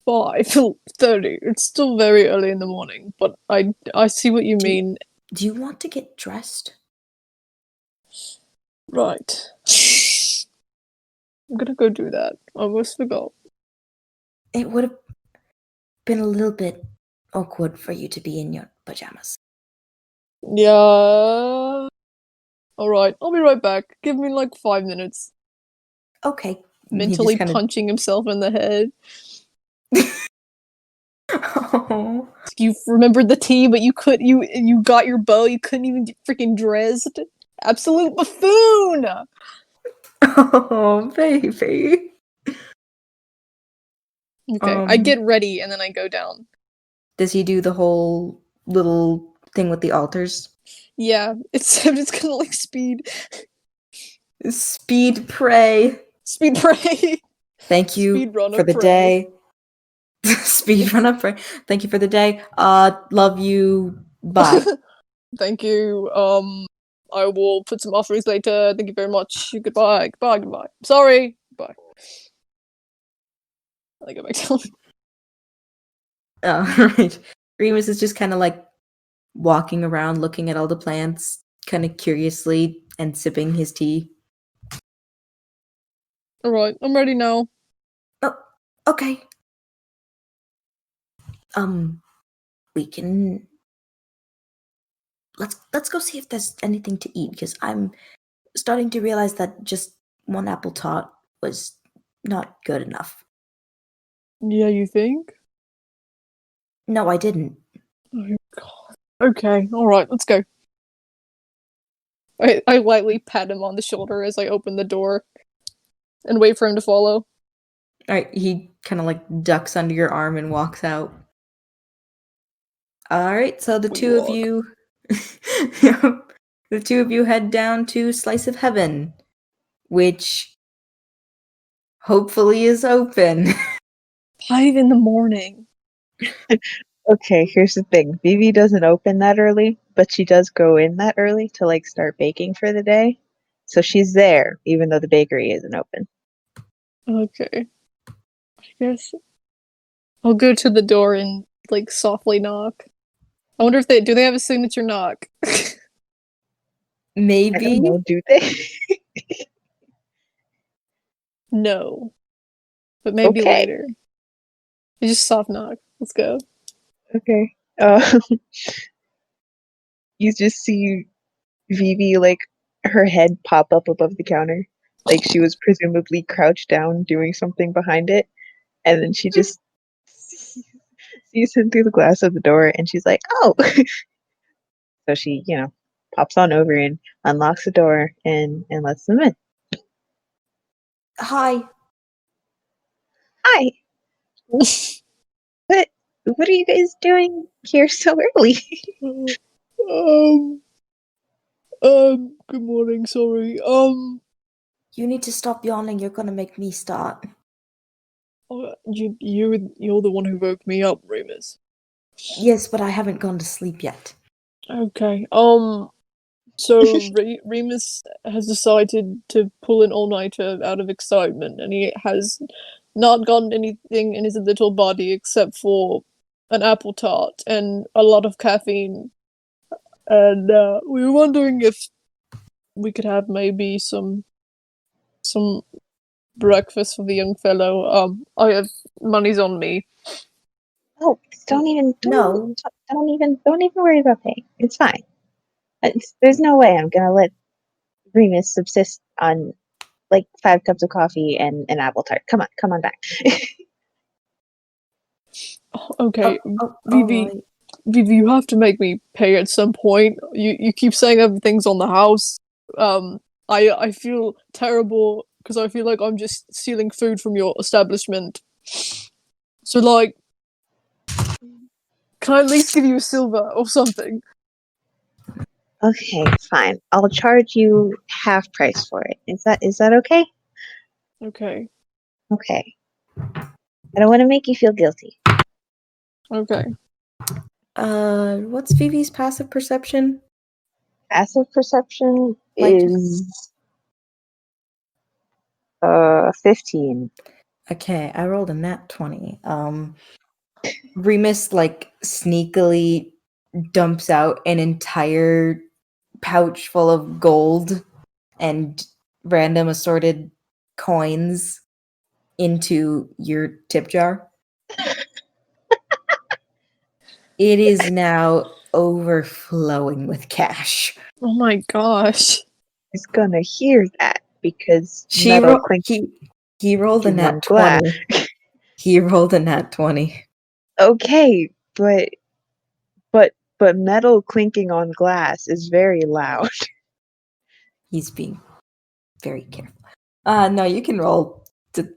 5:30. It's still very early in the morning, but I see what you mean. Do you want to get dressed? Right. I'm gonna go do that. I almost forgot. It would have been a little bit awkward for you to be in your pajamas. Yeah. Alright, I'll be right back. Give me like 5 minutes. Okay. Mentally punching himself in the head. Oh. You remembered the tea, but you got your bow. You couldn't even get freaking dressed. Absolute buffoon. Oh, baby. Okay, I get ready and then I go down. Does he do the whole little thing with the altars? Yeah, I'm just gonna like speed pray. Speed pray. Thank you Speed run for of the pray. day. Speed run of pray. Thank you for the day. Love you. Bye. Thank you. I will put some offerings later. Thank you very much. Goodbye. Goodbye. Goodbye. Sorry. Bye. I go back down. Right. Remus is just kind of like walking around, looking at all the plants, kind of curiously, and sipping his tea. All right, I'm ready now. Oh, okay. We can. Let's go see if there's anything to eat, because I'm starting to realize that just one apple tart was not good enough. Yeah, you think? No, I didn't. Oh god. Okay, all right, let's go. I lightly pat him on the shoulder as I open the door and wait for him to follow. Alright, he kind of like ducks under your arm and walks out. Alright, so the two of you head down to Slice of Heaven, which hopefully is open. 5 a.m. Okay, here's the thing. Vivi doesn't open that early, but she does go in that early to like start baking for the day. So she's there, even though the bakery isn't open. Okay. I guess I'll go to the door and like softly knock. I wonder if they have a signature knock. I Maybe. don't know, do they? No. But maybe Okay. later. It's just soft knock. Let's go. Okay. You just see Vivi, like, her head pop up above the counter. Like she was presumably crouched down doing something behind it. And then she just sees him through the glass of the door and she's like, oh! So she, pops on over and unlocks the door and lets them in. Hi. Hi! What are you guys doing here so early? Good morning, sorry. You need to stop yawning, you're gonna make me start. You're the one who woke me up, Remus. Yes, but I haven't gone to sleep yet. Okay, so Remus has decided to pull an all-nighter out of excitement, and he has not gotten anything in his little body except for an apple tart and a lot of caffeine. And we were wondering if we could have maybe some breakfast for the young fellow. I have money's on me. Oh, don't even worry about paying. It's fine. There's no way I'm gonna let Remus subsist on like 5 cups of coffee and an apple tart. Come on back. Okay, Vivi. right. Vivi, you have to make me pay at some point. You keep saying everything's on the house. I feel terrible because I feel like I'm just stealing food from your establishment. So like, can I at least give you a silver or something? Okay, fine. I'll charge you half price for it. Is that okay? Okay. Okay. I don't want to make you feel guilty. Okay. What's Vivi's passive perception? Passive perception Like- is 15. Okay, I rolled a nat 20. Remus like sneakily dumps out an entire pouch full of gold and random assorted coins into your tip jar. It is now overflowing with cash. Oh my gosh. He's gonna hear that because He rolled a to nat one glass. 20. He rolled a nat 20. Okay, but but metal clinking on glass is very loud. He's being very careful. No, you can roll to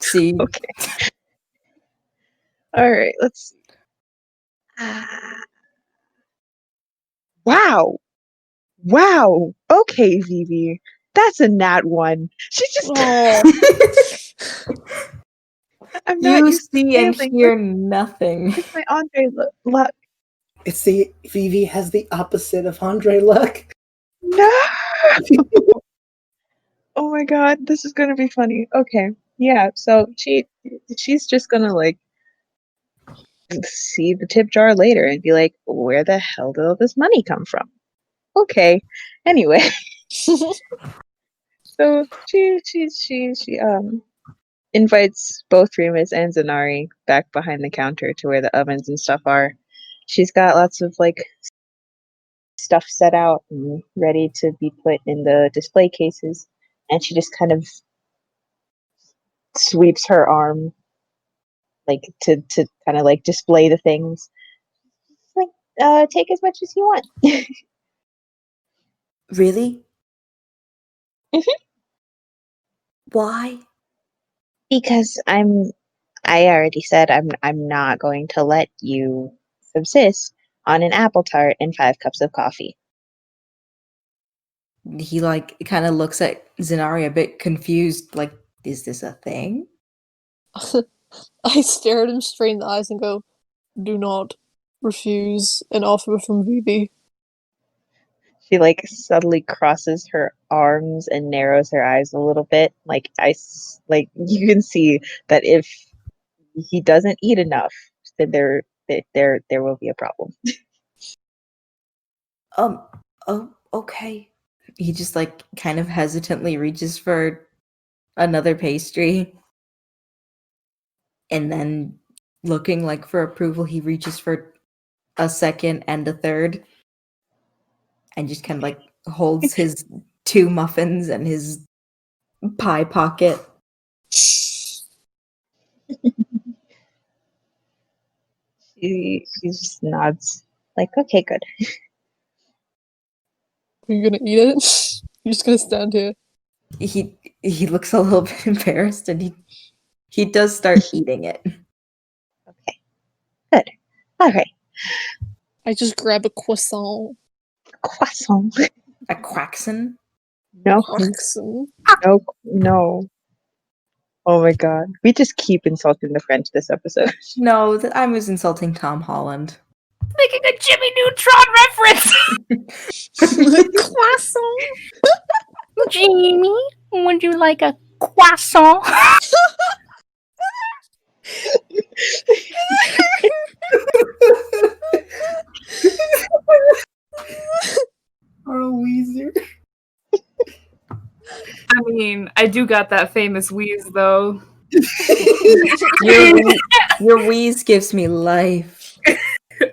see. Okay. Alright, let's see. Wow. Wow. Okay, Vivi. That's a nat 1. She just I'm not You used to see and failing. hear nothing. Where's my Andre luck? It's the Vivi has the opposite of Andre luck. No. Oh my god, this is gonna be funny. Okay. Yeah, so she's just gonna like see the tip jar later and be like, where the hell did all this money come from? Okay. Anyway. So she invites both Remus and Zanari back behind the counter to where the ovens and stuff are. She's got lots of like stuff set out and ready to be put in the display cases, and she just kind of sweeps her arm like to kind of like display the things. Like, take as much as you want. Really? Mhm. Why? Because I already said I'm not going to let you subsist on an apple tart and 5 cups of coffee. He like kind of looks at Zenari a bit confused, like, is this a thing? I stare at him straight in the eyes and go, "Do not refuse an offer from Vivi." She like subtly crosses her arms and narrows her eyes a little bit. Like like you can see that if he doesn't eat enough, then there will be a problem. Oh, okay. He just like kind of hesitantly reaches for another pastry. And then looking like for approval, he reaches for a second and a third. And just kind of like holds his 2 muffins and his pie pocket. She just nods. Like, okay, good. Are you gonna eat it? You're just gonna stand here. He looks a little bit embarrassed, and he does start eating it. Okay. Good. Alright. I just grab a croissant. Croissant. A quaxon? No. Croissant. No. Oh my god. We just keep insulting the French this episode. No, I was insulting Tom Holland. Making a Jimmy Neutron reference. Croissant. Jamie, would you like a croissant? Carl Weezer. I mean, I do got that famous wheeze though. Your wheeze gives me life.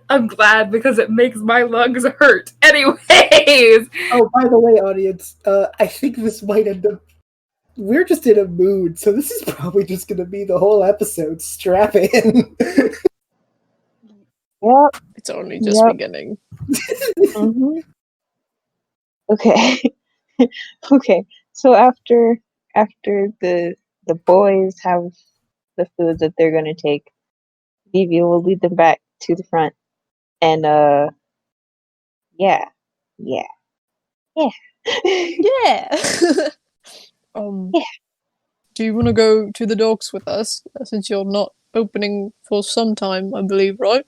I'm glad because it makes my lungs hurt. Anyways. Oh, by the way, audience, I think this might end up. We're just in a mood, so this is probably just going to be the whole episode. Strap in. Yep. It's only just beginning. Mm-hmm. Okay. Okay. So after the boys have the food that they're gonna take, Vivi will lead them back to the front, and yeah. Yeah. Yeah. Do you want to go to the docks with us? Since you're not opening for some time, I believe, right?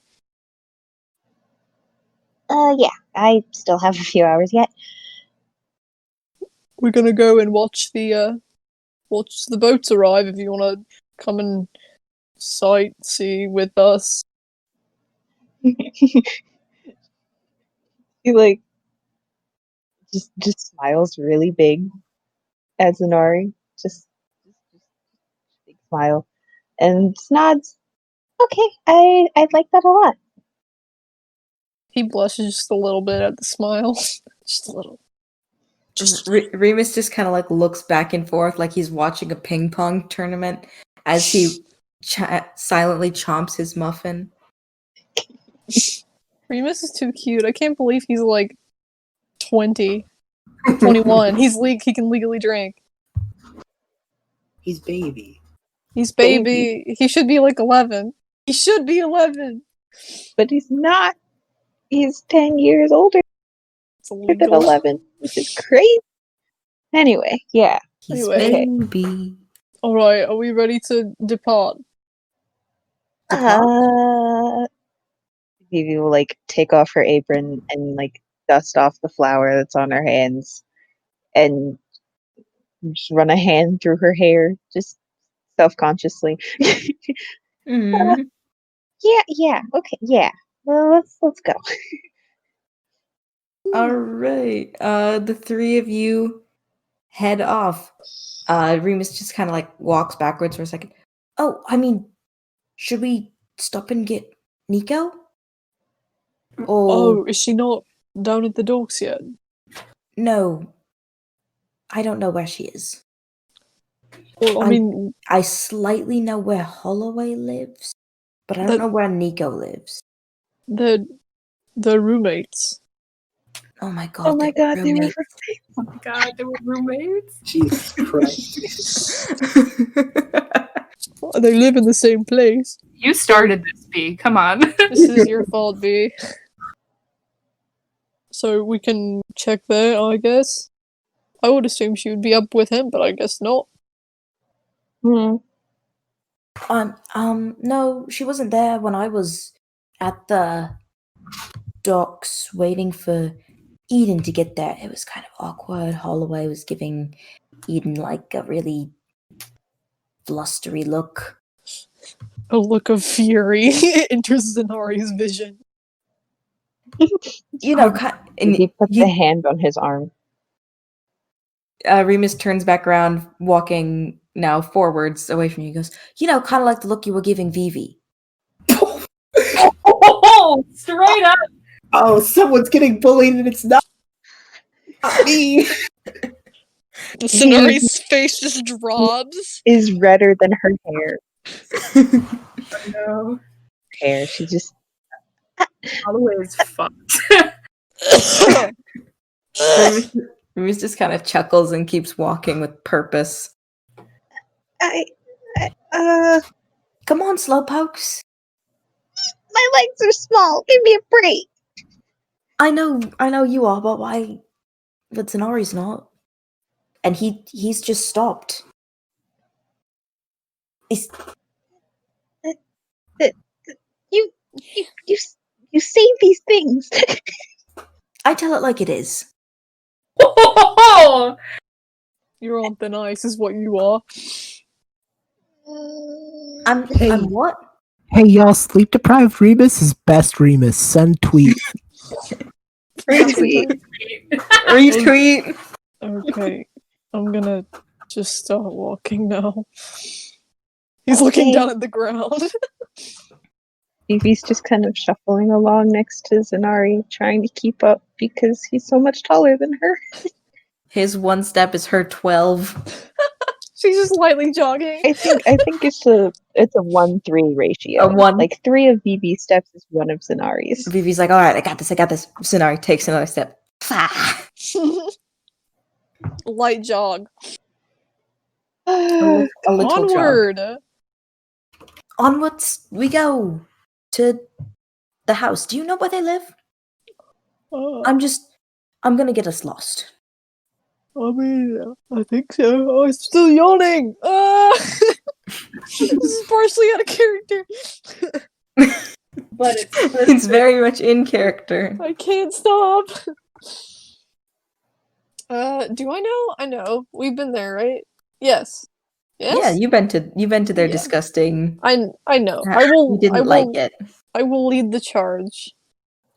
Yeah. I still have a few hours yet. We're gonna go and watch the boats arrive. If you want to come and sightsee with us. He like just smiles really big at Zanari. Just big smile. And nods. Okay, I'd like that a lot. He blushes just a little bit at the smile. Just a little. Remus just kind of like looks back and forth like he's watching a ping pong tournament as he silently chomps his muffin. Remus is too cute. I can't believe he's like 20, 21. He can legally drink. He's baby. He's baby. He should be like 11. He should be 11. But he's not. He's 10 years older It's than illegal. 11, which is crazy. Anyway, yeah. He's Anyway. baby. Alright, are we ready to depart? Vivi will like take off her apron and like dust off the flour that's on her hands and just run a hand through her hair, just self-consciously. Mm. Yeah, okay, yeah. Well, let's go. All right. The three of you head off. Remus just kind of like walks backwards for a second. Oh, I mean, should we stop and get Nico? Oh, is she not down at the docks yet? No. I don't know where she is. Well, I mean, I slightly know where Holloway lives, but I don't know where Nico lives. they're roommates. Oh my god. Oh my god, they were Oh my god, they were roommates? Jesus Christ. They live in the same place. You started this, B. Come on. This is your fault, B. So we can check there, I guess. I would assume she would be up with him, but I guess not. No, she wasn't there when I was at the docks waiting for Eden to get there. It was kind of awkward. Holloway was giving Eden like a really blustery look. A look of fury enters Zenari's vision. You know, and He puts a hand on his arm. Remus turns back around, walking now forwards away from you. He goes, you know, kind of like the look you were giving Vivi. Oh, straight up. Oh, someone's getting bullied and it's not me. Zenari's face just drops. Is redder than her hair. No. Hair. She just. Holloway is fucked. Remus just kind of chuckles and keeps walking with purpose. Come on, slowpokes. My legs are small. Give me a break. I know you are, but why? But Zenari's not. And he's just stopped. You say these things. I tell it like it is. You're on thin ice, is what you are. I'm what? Hey, y'all, sleep deprived Remus is best Remus. Send tweet. Retweet. Retweet. Okay, I'm gonna just start walking now. He's looking down at the ground. Vivi's just kind of shuffling along next to Zenari, trying to keep up because he's so much taller than her. His one step is her 12. She's just lightly jogging. I think it's a 1-3 ratio. A 1. Like 3 of Vivi's steps is 1 of Zenari's. Vivi's like, all right, I got this. Zenari takes another step. Light jog. A little Onward. jog. Onwards we go to the house. Do you know where they live? I'm gonna get us lost. I mean, I think so. Oh, I'm still yawning. This is partially out of character. But It's very much in character. I can't stop. Do I know? I know. We've been there, right? Yes. Yes? Yeah, you've been to their Yeah. disgusting. I know. I will. You didn't like it. I will lead the charge.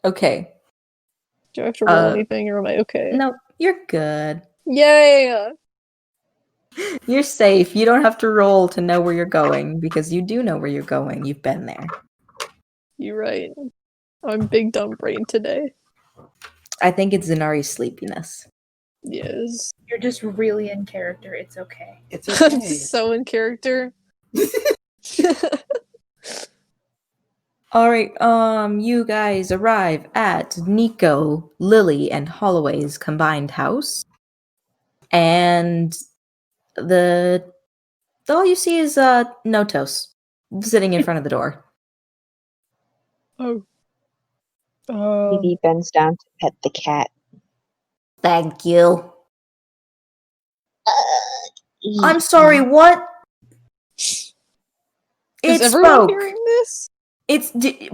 Okay. Do I have to roll anything, or am I okay? No, you're good. Yay! You're safe. You don't have to roll to know where you're going because you do know where you're going. You've been there. You're right. I'm big dumb brain today. I think it's Zenari's sleepiness. Yes. You're just really in character. It's okay. It's I'm okay. so in character. Alright, you guys arrive at Nico, Lily, and Holloway's combined house. And all you see is Notos sitting in front of the door. Oh. Vivi bends down to pet the cat. Thank you. I'm sorry, what? Is It everyone spoke. hearing this?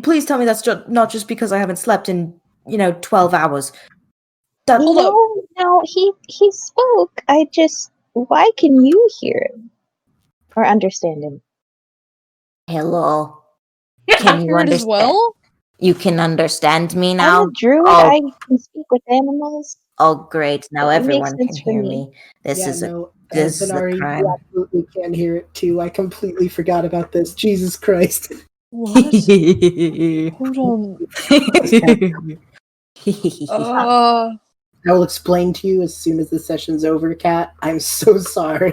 Please tell me that's not just because I haven't slept in, 12 hours. Hold up. No, he spoke. Why can you hear him? Or understand him? Hello. I Can you hear it as understand? well? You can understand me I'm now? a druid. Oh. I can speak with animals. Oh, great. Now It makes everyone can sense for hear me. me. This is a Benari, crime. you absolutely can hear it too. I completely forgot about this. Jesus Christ. What? Hold on. I will explain to you as soon as the session's over, Kat. I'm so sorry.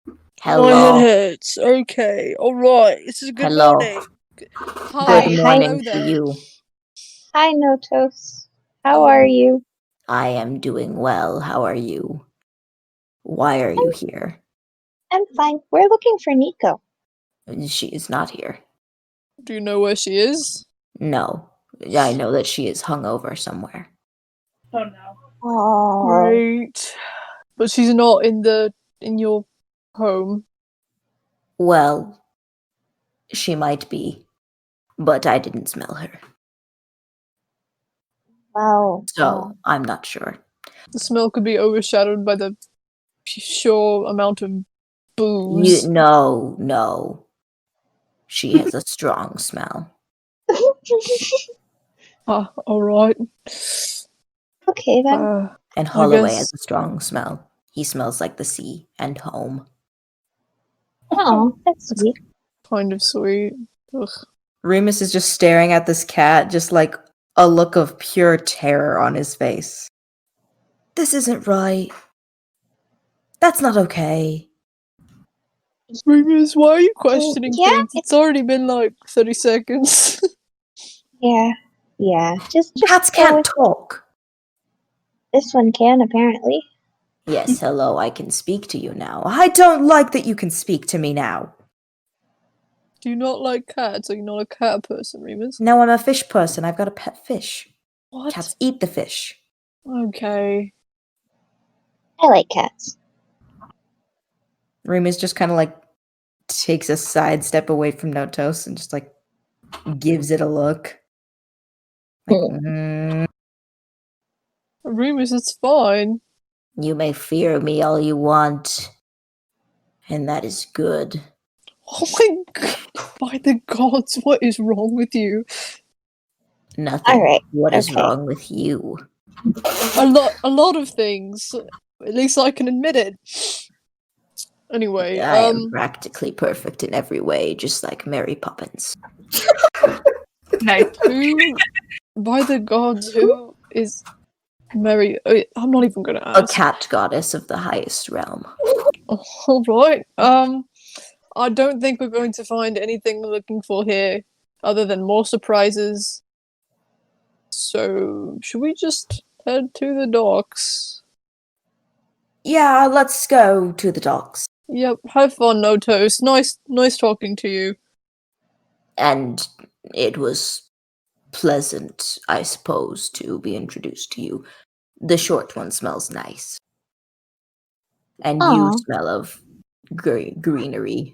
My head Hello. hurts. Okay. Alright. This is good Hello. morning. Hi. Good morning to you. Hi, Notos. How are you? I am doing well. How are you? Why are you here? I'm fine. We're looking for Nico. She is not here. Do you know where she is? No. I know that she is hungover somewhere. Oh no. Oh. Great. But she's not in your home. Well, she might be, but I didn't smell her. Wow. So, I'm not sure. The smell could be overshadowed by the sure amount of booze. No. She has a strong smell. Alright. Okay then. And Holloway guess- has a strong smell. He smells like the sea and home. Oh, that's sweet. Kind of sweet. Ugh. Remus is just staring at this cat, just like a look of pure terror on his face. This isn't right. That's not okay. Remus, why are you questioning Yeah, things? It's already been like 30 seconds. Yeah. Just Cats go can't with- talk. This one can apparently. Yes, hello, I can speak to you now. I don't like that you can speak to me now. Do you not like cats? Are you not a cat person, Remus? No, I'm a fish person. I've got a pet fish. What? Cats eat the fish. Okay. I like cats. Remus just kind of like takes a side step away from Notos and just like gives it a look. Like, Remus, it's fine. You may fear me all you want, and that is good. Oh my god. By the gods, what is wrong with you? Nothing. Alright, What is okay. wrong with you? A lot of things. At least I can admit it. Anyway, I am practically perfect in every way, just like Mary Poppins. Nice. By the gods, who is Mary? I'm not even gonna A ask. cat goddess of the highest realm. Alright, I don't think we're going to find anything we're looking for here, other than more surprises. So, should we just head to the docks? Yeah, let's go to the docks. Yep, have fun, Notos. Nice talking to you. And it was pleasant, I suppose, to be introduced to you. The short one smells nice. And you Aw. smell of greenery.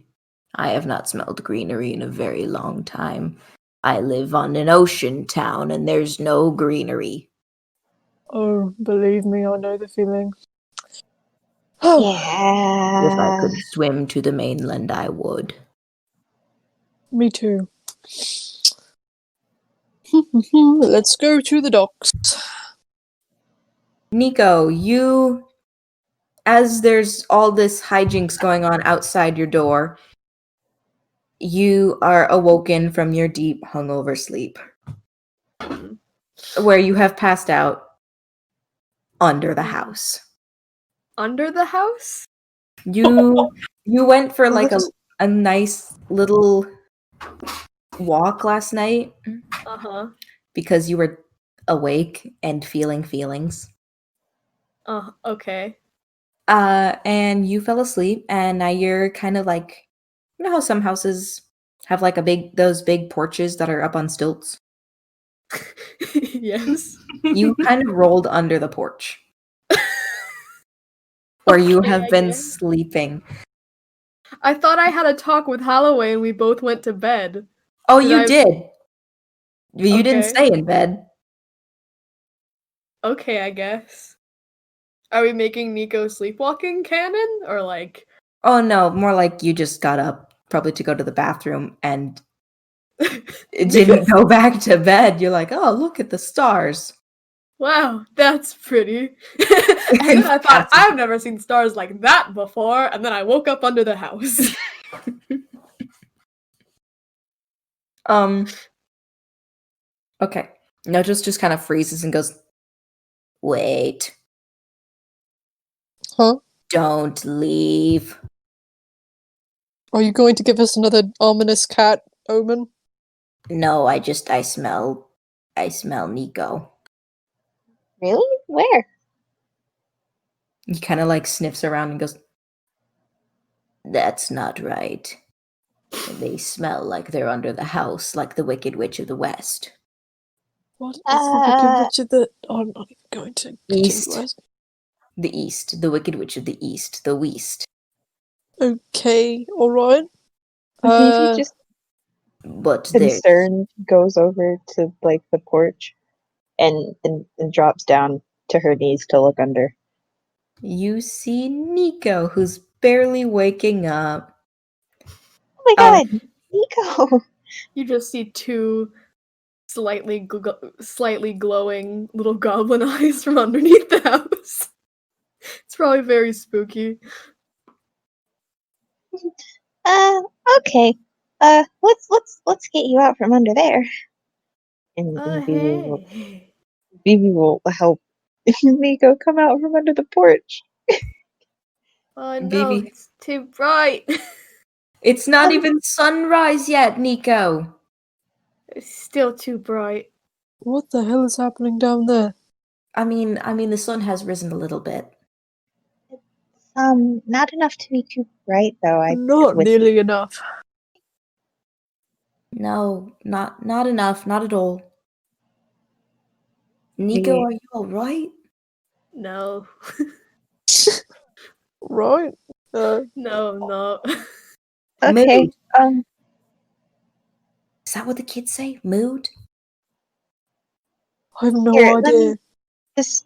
I have not smelled greenery in a very long time. I live on an ocean town and there's no greenery. Oh, believe me, I know the feeling. Yeah. If I could swim to the mainland, I would. Me too. Let's go to the docks. Nico, as there's all this hijinks going on outside your door, you are awoken from your deep hungover sleep, where you have passed out under the house. Under the house? You went for like a nice little walk last night Uh-huh. because you were awake and feeling feelings. Okay. And you fell asleep, and now you're kind of like, you know how some houses have like those big porches that are up on stilts? Yes. You kind of rolled under the porch where you Okay, have I been guess. sleeping. I thought I had a talk with Holloway and we both went to bed. Oh, Did you I- did. You didn't Okay. stay in bed. Okay, I guess. Are we making Nico sleepwalking canon? Or like Oh no, more like you just got up probably to go to the bathroom and it didn't go back to bed. You're like, oh, look at the stars. wow, that's pretty. And then I thought, I've never seen stars like that before, and then I woke up under the house. Okay. No, just kind of freezes and goes, wait, Huh? don't leave. Are you going to give us another ominous cat omen? No, I smell Nico. Really? Where? He kind of like sniffs around and goes, that's not right. They smell like they're under the house, like the Wicked Witch of the West. What is the Wicked Witch of the... I'm not even going to continue East. asking. The East. The Wicked Witch of the East. The West. Okay, alright. Vivi just But there's... concerned goes over to like the porch and drops down to her knees to look under. You see Nico, who's barely waking up. Oh my god, Nico! You just see two slightly glowing little goblin eyes from underneath the house. It's probably very spooky. Okay. Let's get you out from under there. And Vivi will help Nico come out from under the porch. Oh no, Vivi. it's too bright. It's not even sunrise yet, Nico. It's still too bright. What the hell is happening down there? I mean, the sun has risen a little bit. Not enough to be too bright though. Not nearly enough. No, not enough, not at all. Nico, are you all right? No. Right? No, no. Okay. Mood. Is that what the kids say? Mood? I have no Here, let idea. me just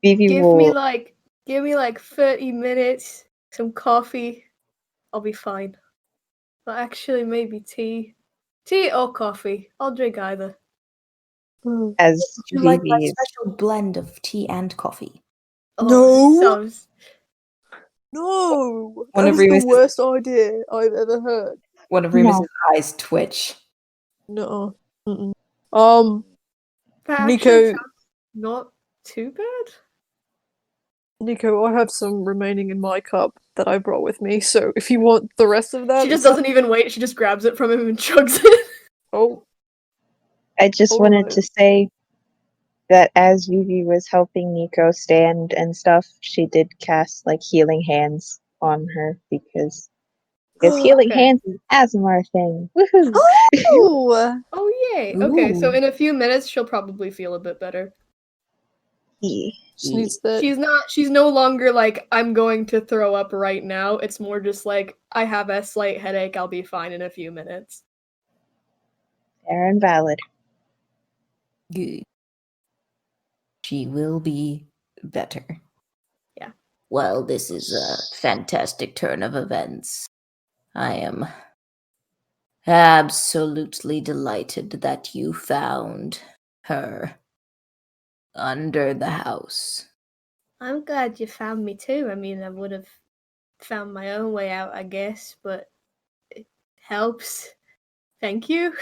Vivi Give will me like 30 minutes, some coffee. I'll be fine. But actually maybe tea. Tea or coffee. I'll drink either. as You like my Vivi special blend of tea and coffee? Oh, No! sounds No! One That of is the Remus's- worst idea I've ever heard. One of Remus's eyes twitch. No. Mm-mm. that Nico- actually sounds not too bad. Nico, I have some remaining in my cup that I brought with me, so if you want the rest of that... She just doesn't even wait, she just grabs it from him and chugs it. Oh. I just wanted Alright. to say that as Vivi was helping Nico stand and stuff, she did cast like healing hands on her because healing Okay. hands is Asmar thing. Woohoo! Oh! Oh yay. Okay, so Ooh. in a few minutes she'll probably feel a bit better. Yeah. She needs that. She's no longer like, I'm going to throw up right now. It's more just like, I have a slight headache, I'll be fine in a few minutes. Fair and valid. Good. She will be better. Yeah. Well, this is a fantastic turn of events. I am absolutely delighted that you found her under the house. I'm glad you found me too. I mean, I would have found my own way out, I guess, but it helps. Thank you.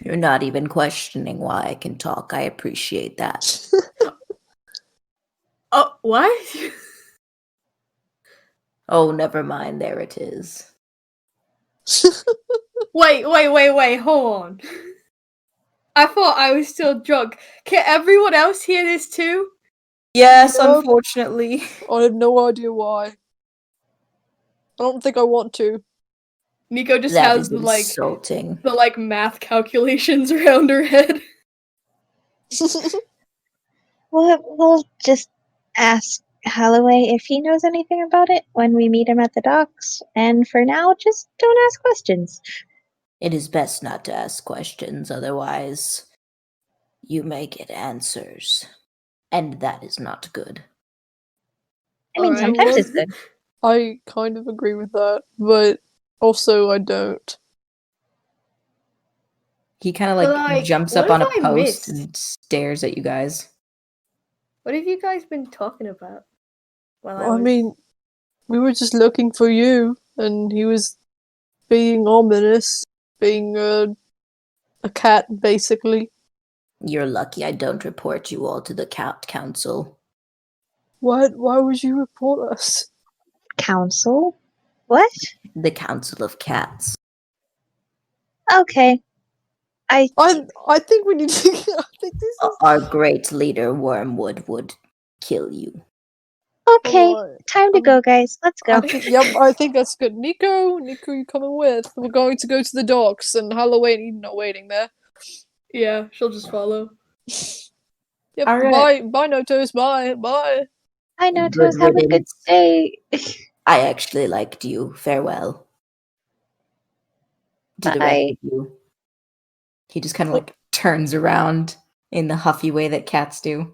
You're not even questioning why I can talk. I appreciate that. Oh, what? Oh, never mind. There it is. Wait, hold on. I thought I was still drunk. Can everyone else hear this too? Yes, Nope. unfortunately. I have no idea why. I don't think I want to. Nico just That has is insulting. the math calculations around her head. We'll just ask Holloway if he knows anything about it when we meet him at the docks. And for now, just don't ask questions. It is best not to ask questions, otherwise you may get answers. And that is not good. I mean, Alright, sometimes well- it's good. I kind of agree with that, but also I don't. He kind of But, like jumps what up on a have I post missed? and stares at you guys. What have you guys been talking about? While I mean, we were just looking for you, and he was being ominous, being a cat, basically. You're lucky I don't report you all to the Cat Council. Why would you report us? Council? What? The Council of Cats. Okay. I think we need to. I think this is. Our great leader, Wormwood, would kill you. Okay. Alright. Time to go, guys. Let's go. I think that's good. Nico, you coming with? We're going to go to the docks, and Holloway and Eden are waiting there. Yeah, she'll just follow. Yep. Alright. Bye, Notos. Bye. I know, Good Toes. Have a good riddance. day. I actually liked you. Farewell. To the rest Bye. of you. He just kind of like turns around in the huffy way that cats do.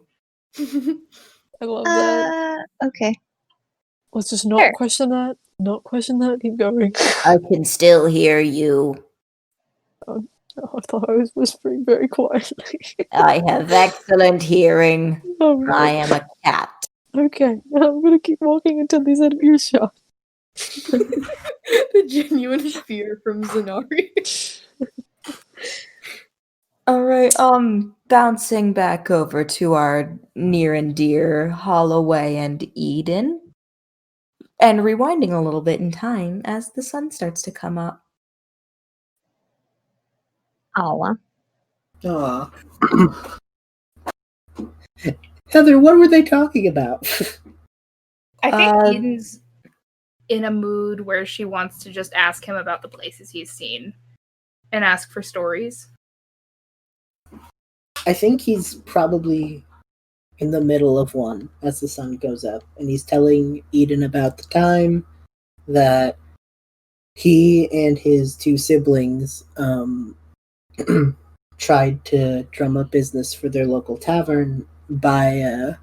I love that. Okay. Let's just not Sure. question that. Not question that. Keep going. I can still hear you. I thought I was whispering very quietly. I have excellent hearing. Oh, no. I am a cat. Okay, I'm gonna keep walking until he's out of earshot. The genuine fear from Zenari. Alright, bouncing back over to our near and dear Holloway and Eden. And rewinding a little bit in time as the sun starts to come up. Aw. Aw. Heather, what were they talking about? I think Uh, Eden's in a mood where she wants to just ask him about the places he's seen and ask for stories. I think he's probably in the middle of one as the sun goes up, and he's telling Eden about the time that he and his two siblings tried to drum up business for their local tavern by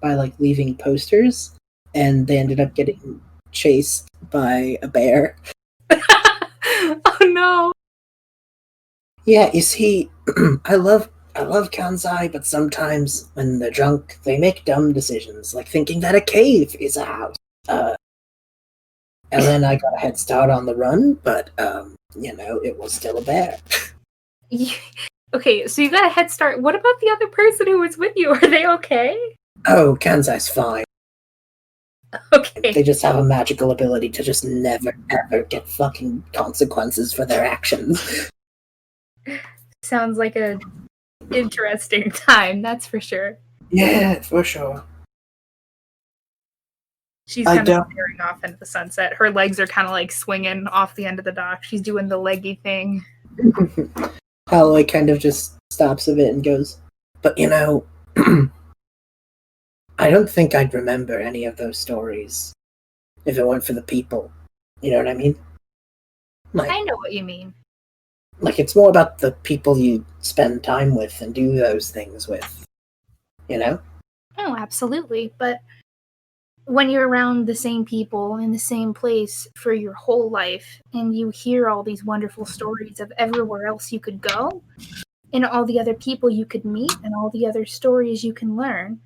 like leaving posters, and they ended up getting chased by a bear. Oh no! Yeah, you see, I love Kansai, but sometimes when they're drunk, they make dumb decisions, like thinking that a cave is a house. And then I got a head start on the run, but it was still a bear. Okay, so you got a head start. What about the other person who was with you? Are they okay? Oh, Kansai's fine. Okay. They just have a magical ability to just never, ever get fucking consequences for their actions. Sounds like a interesting time, that's for sure. Yeah, for sure. She's I kind of don't- staring off into the sunset. Her legs are kind of like swinging off the end of the dock. She's doing the leggy thing. Holloway kind of just stops a bit and goes, but I don't think I'd remember any of those stories if it weren't for the people. You know what I mean? I know what you mean. Like, it's more about the people you spend time with and do those things with. You know? Oh, absolutely. But when you're around the same people in the same place for your whole life and you hear all these wonderful stories of everywhere else you could go and all the other people you could meet and all the other stories you can learn,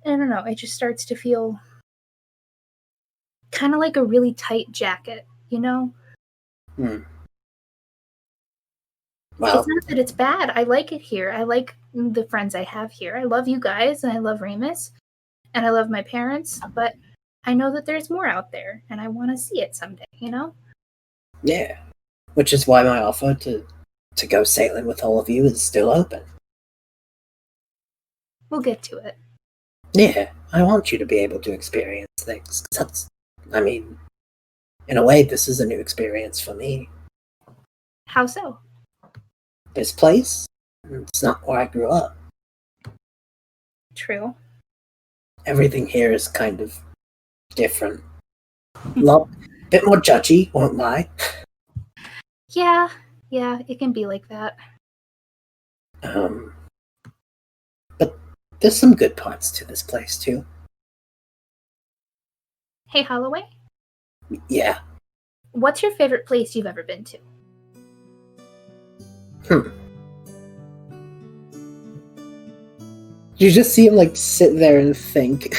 I don't know, it just starts to feel kind of like a really tight jacket, you know? Well, It's not that it's bad. I like it here. I like the friends I have here. I love you guys and I love Remus and I love my parents, but I know that there's more out there and I want to see it someday, you know? yeah. Which is why my offer to go sailing with all of you is still open. We'll get to it. Yeah, I want you to be able to experience things. I mean, in a way, this is a new experience for me. How so? This place, it's not where I grew up. True. Everything here is kind of different. Bit more judgy, won't lie. Yeah, it can be like that. But there's some good parts to this place, too. Hey, Holloway? Yeah. What's your favorite place you've ever been to? You just see him, like, sit there and think.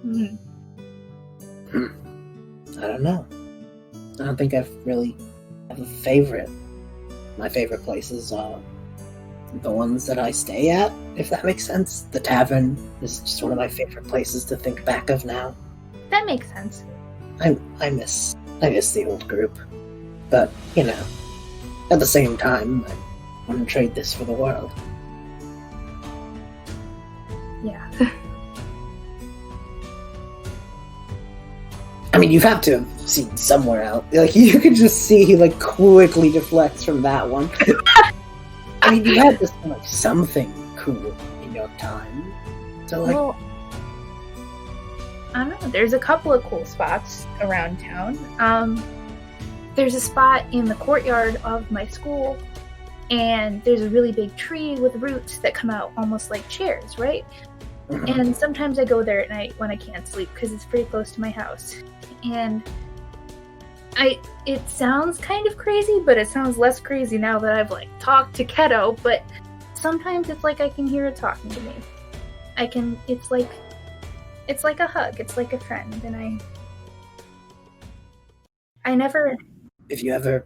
Mm. I don't know. I don't think I've really have a favorite. My favorite places are the ones that I stay at, if that makes sense. The tavern is just one of my favorite places to think back of now. That makes sense. I miss the old group. But, you know, at the same time, I wouldn't trade this for the world. Yeah. I mean, you have to have seen somewhere else. Like, you could just see he, like, quickly deflects from that one. I mean, you had to see, like, something cool in your time. So, like... Well, I don't know. There's a couple of cool spots around town. There's a spot in the courtyard of my school, and there's a really big tree with roots that come out almost like chairs, right? And sometimes I go there at night when I can't sleep because it's pretty close to my house. And it sounds kind of crazy, but it sounds less crazy now that I've like talked to Keto, but sometimes it's like I can hear it talking to me. It's like a hug, it's like a friend, and I never... If you ever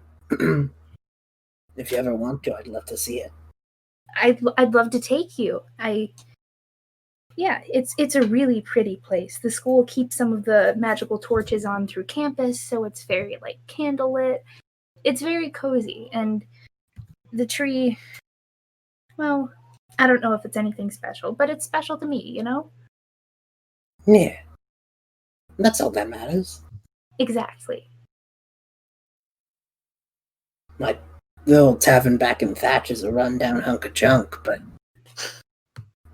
want to, I'd love to see it. I'd love to take you. Yeah, it's a really pretty place. The school keeps some of the magical torches on through campus, so it's very, like, candlelit. It's very cozy, and the tree, well, I don't know if it's anything special, but it's special to me, you know? Yeah. That's all that matters. Exactly. My little tavern back in Thatch is a rundown hunk of junk, but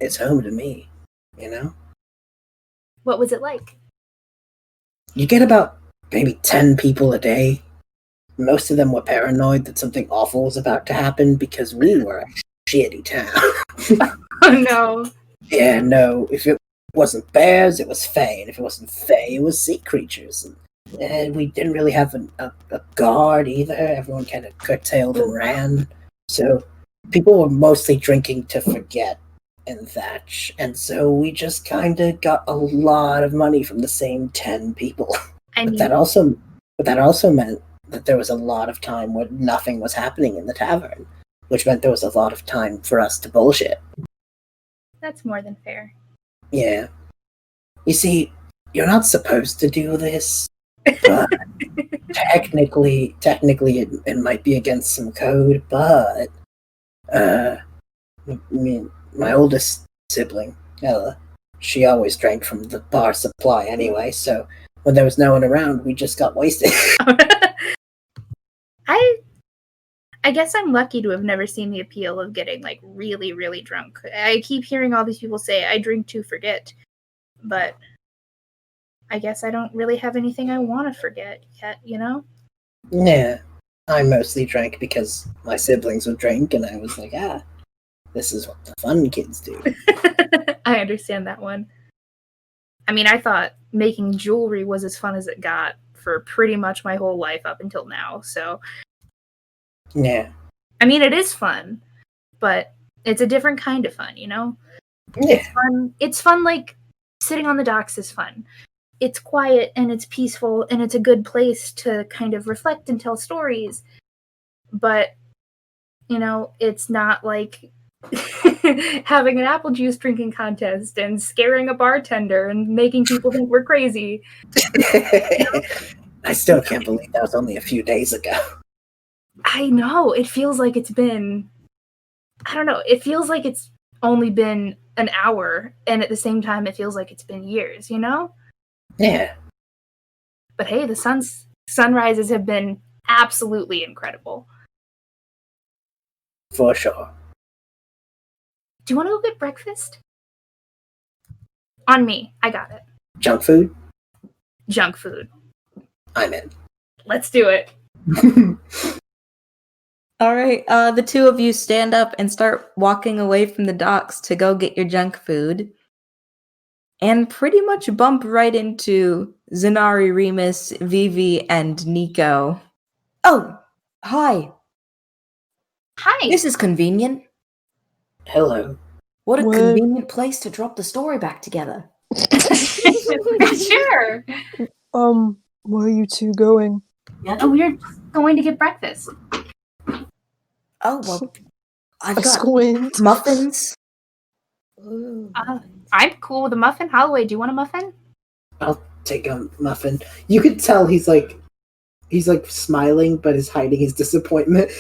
it's home to me, you know? What was it like? You get about maybe 10 people a day. Most of them were paranoid that something awful was about to happen because we were a shitty town. Oh no. Yeah, no, if it wasn't bears, it was fae, and if it wasn't fae, it was sea creatures. And we didn't really have a guard either. Everyone kind of curtailed and ran. So people were mostly drinking to forget in Thatch. And so we just kind of got a lot of money from the same 10 people. But that also meant that there was a lot of time where nothing was happening in the tavern, which meant there was a lot of time for us to bullshit. That's more than fair. Yeah. You see, you're not supposed to do this. But technically it might be against some code, but I mean, my oldest sibling, Ella, she always drank from the bar supply anyway, so when there was no one around, we just got wasted. I guess I'm lucky to have never seen the appeal of getting, like, really, really drunk. I keep hearing all these people say, I drink to forget, but I guess I don't really have anything I want to forget yet, you know? Yeah, I mostly drank because my siblings would drink, and I was like, this is what the fun kids do. I understand that one. I mean, I thought making jewelry was as fun as it got for pretty much my whole life up until now, so... Yeah. I mean, it is fun, but it's a different kind of fun, you know? Yeah. It's fun like sitting on the docks is fun. It's quiet and it's peaceful and it's a good place to kind of reflect and tell stories. But, you know, it's not like having an apple juice drinking contest and scaring a bartender and making people think we're crazy. I still can't believe that was only a few days ago. I know. It feels like it's been, I don't know. It feels like it's only been an hour, and at the same time, it feels like it's been years, you know? Yeah, But hey, the sunrises have been absolutely incredible. for sure. Do you want to go get breakfast? On me. I got it. Junk food? Junk food. I'm in. Let's do it. All right, the two of you stand up and start walking away from the docks to go get your junk food. And pretty much bump right into Zenari, Remus, Vivi, and Nico. Oh, hi. Hi. This is convenient. Hello. What a What? convenient place to drop the story back together. Sure. Where are you two going? Oh, we're just going to get breakfast. Oh, well, I've A got squint. muffins. I'm cool with a muffin. Holloway, do you want a muffin? I'll take a muffin. You could tell he's like smiling, but is hiding his disappointment.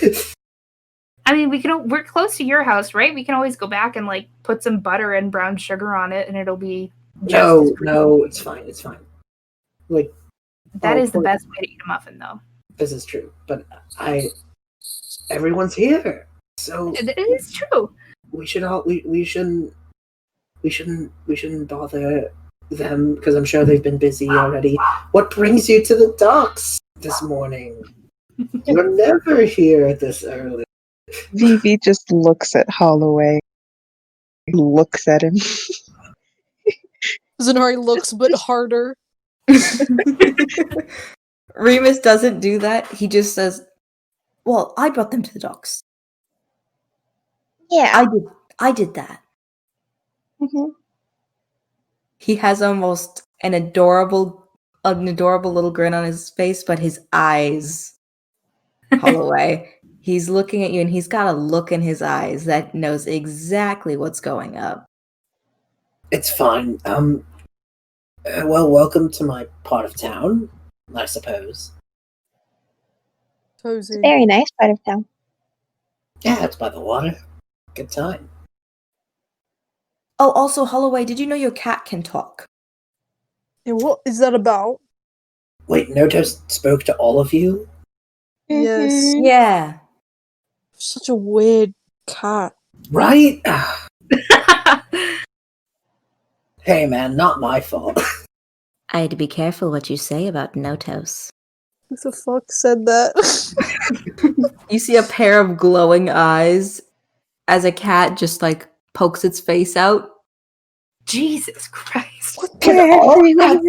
I mean, we're close to your house, right? We can always go back and like put some butter and brown sugar on it, and it'll be just No, it's fine. It's fine. Like That is the best way to eat a muffin, though. this is true, but everyone's here, so It is true. we shouldn't bother them because I'm sure they've been busy already. What brings you to the docks this morning? You're never here this early. Vivi just looks at Holloway. Looks at him. Zenari looks a bit harder. Remus doesn't do that. He just says, well, I brought them to the docks. Yeah. I did that. Mhm. He has almost an adorable little grin on his face, but his eyes Holloway. He's looking at you and he's got a look in his eyes that knows exactly what's going up. It's fine. Well, welcome to my part of town, I suppose. Cozy. Very nice part of town. Yeah, it's by the water. Good time. Oh, also, Holloway, did you know your cat can talk? And what is that about? Wait, Notos spoke to all of you? Yes. Mhm. Yeah. Such a weird cat. Right? Hey, man, not my fault. I had to be careful what you say about Notos. Who the fuck said that? You see a pair of glowing eyes as a cat just like pokes its face out, Jesus Christ. They're everywhere.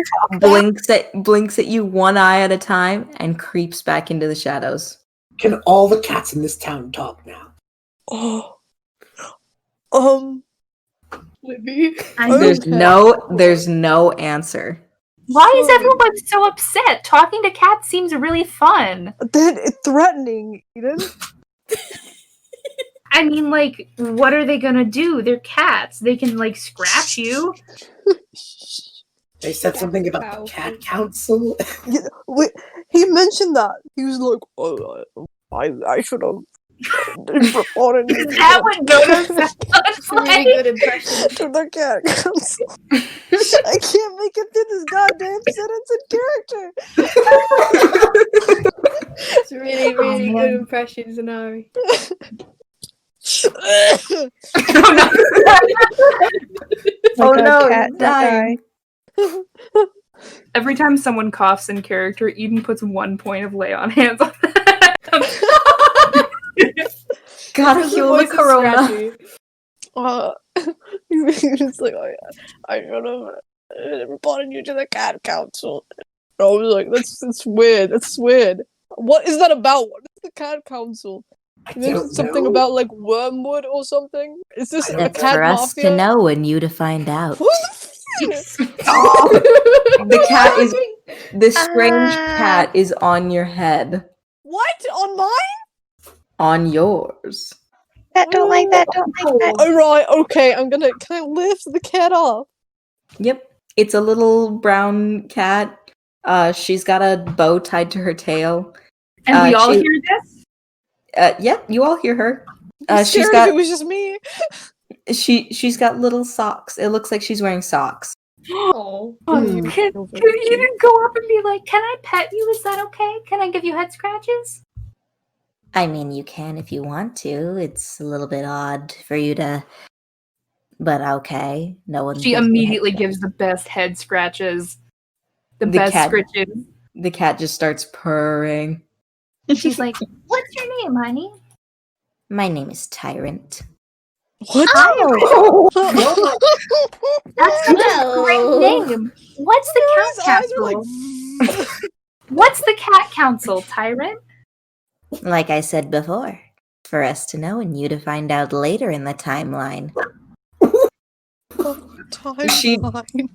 blinks at you one eye at a time, and creeps back into the shadows. Can all the cats in this town talk now? Oh. Libby. There's no answer. Why is everyone so upset? Talking to cats seems really fun. Then it's threatening, Eden. I mean, like, what are they gonna do? They're cats. They can, like, scratch you. They said something about the cat council. Yeah, wait, he mentioned that. He was like, oh, I should have reported Is that what Dodo sounds It's a really like? good impression. to the cat council. I can't make it through this goddamn sentence in character. It's a really, really good impression, Zenari. Oh God, no, cat, he's don't dying. Every time someone coughs in character, Eden puts 1 point of lay on hands on them. Gotta Because heal voice the is corona. scratchy. He was like, oh, yeah, I should have reported you to the cat council. I was like, that's weird. That's weird. What is that about? What is the cat council? I You mentioned don't something know. about like wormwood or something. Is this a That's cat for us mafia? to know and you to find out. Who the The cat is this strange Ah. cat is on your head. What? On mine? On yours. That don't like that, don't like that. Alright, okay, can I lift the cat up? Yep. It's a little brown cat. She's got a bow tied to her tail. And we all she- hear this? Yep, you all hear her. I'm She's scared got if it was just me. she's got little socks. It looks like she's wearing socks. Oh. Hmm. Can you even go up and be like, "Can I pet you? Is that okay? Can I give you head scratches?" I mean, you can if you want to. It's a little bit odd for you to, but okay. No one. She gives me immediately head gives the best head scratches, the The best cat- scritches. The cat just starts purring. She's like, "What's your name, honey?" My name is Tyrant. What? Oh, that's a great name. What's the His cat eyes were council? like. What's the cat council, Tyrant? Like I said before, for us to know and you to find out later in the timeline. Timeline.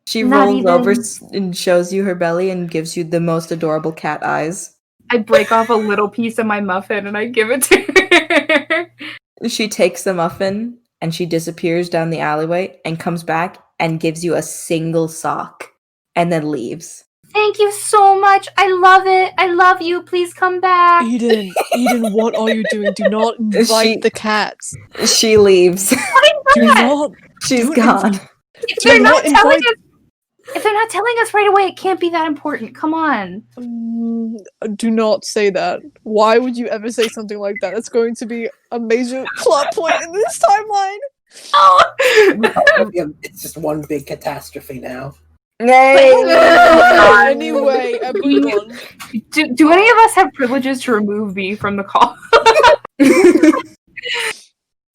She Not rolls over even- and shows you her belly and gives you the most adorable cat eyes. I break off a little piece of my muffin and I give it to her. She takes the muffin and she disappears down the alleyway and comes back and gives you a single sock and then leaves. Thank you so much. I love it. I love you. Please come back. Eden, what are you doing? Do not invite She- the cats. She leaves. Do not. She's Don't gone. If Do they're not not telling invite- us, if they're not telling us right away, it can't be that important. Come on. Do not say that. Why would you ever say something like that? It's going to be a major plot point in this timeline. Oh. Yeah, it's just one big catastrophe now. Anyway, everyone. Do any of us have privileges to remove V from the call?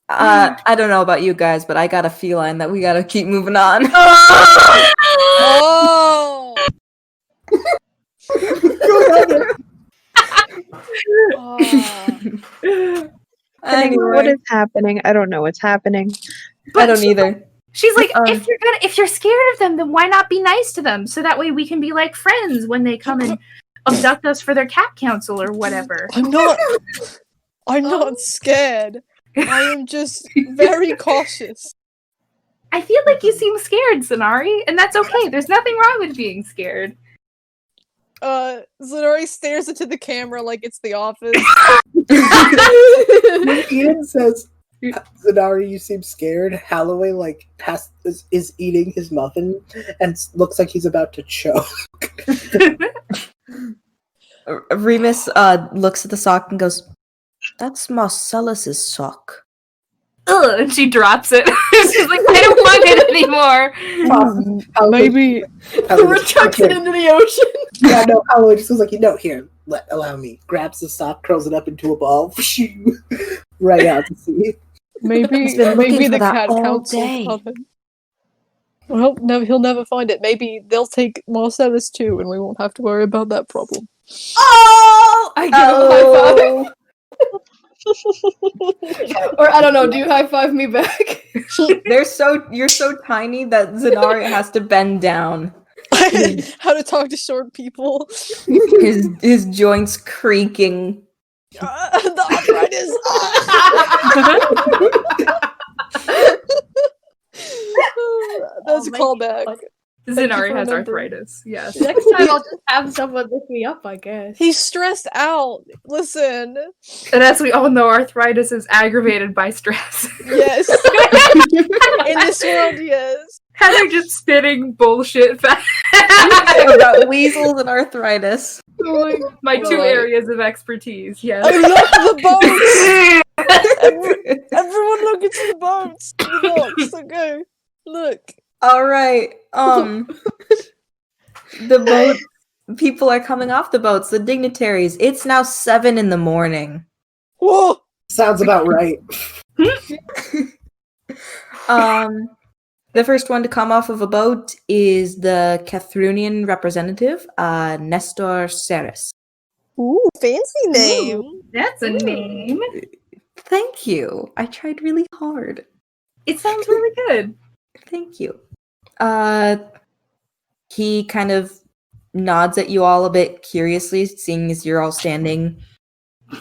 I don't know about you guys, but I got a feline that we gotta keep moving on. Oh! Anyway, What is happening? I don't know what's happening. I don't either. She's like, if you're scared of them, then why not be nice to them? So that way we can be like friends when they come and abduct us for their cat council or whatever. I'm not scared. I am just very cautious. I feel like you seem scared, Sonari, and that's okay. There's nothing wrong with being scared. Zenori stares into the camera like it's The Office. Eden says, Zanari, you seem scared. Holloway, is eating his muffin and looks like he's about to choke. Remus looks at the sock and goes, "That's Marcellus's sock." Ugh, and she drops it. She's like, I don't want it anymore. Maybe Holloway Chucks it into the ocean. Yeah, no, Holloway just goes like, here, allow me. Grabs the sock, curls it up into a ball, right out to sea. maybe been looking the for that cat all council day. found it. Well, no, he'll never find it. Maybe they'll take Marcellus too, and we won't have to worry about that problem. Oh! I give him a high five. Or I don't know, do you high five me back? You're so tiny that Zanari has to bend down. How to talk to short people. His joints creaking. The arthritis. That's a callback. Zenari has remembering. arthritis. Yes. Next time I'll just have someone lift me up, I guess. He's stressed out. Listen. And as we all know, arthritis is aggravated by stress. Yes. In this world, yes. Heather just spitting bullshit facts. About weasels and arthritis. My two God. areas of expertise. Yes. I love the boats. Everyone look into the boats. The docks. Okay. Look. All right. The boat. People are coming off the boats. The dignitaries. It's now 7 a.m. Whoa. Sounds about right. The first one to come off of a boat is the Cathrunian representative, Nestor Ceres. Ooh, fancy name. That's a name. Thank you. I tried really hard. It sounds really good. Thank you. He kind of nods at you all a bit curiously, seeing as you're all standing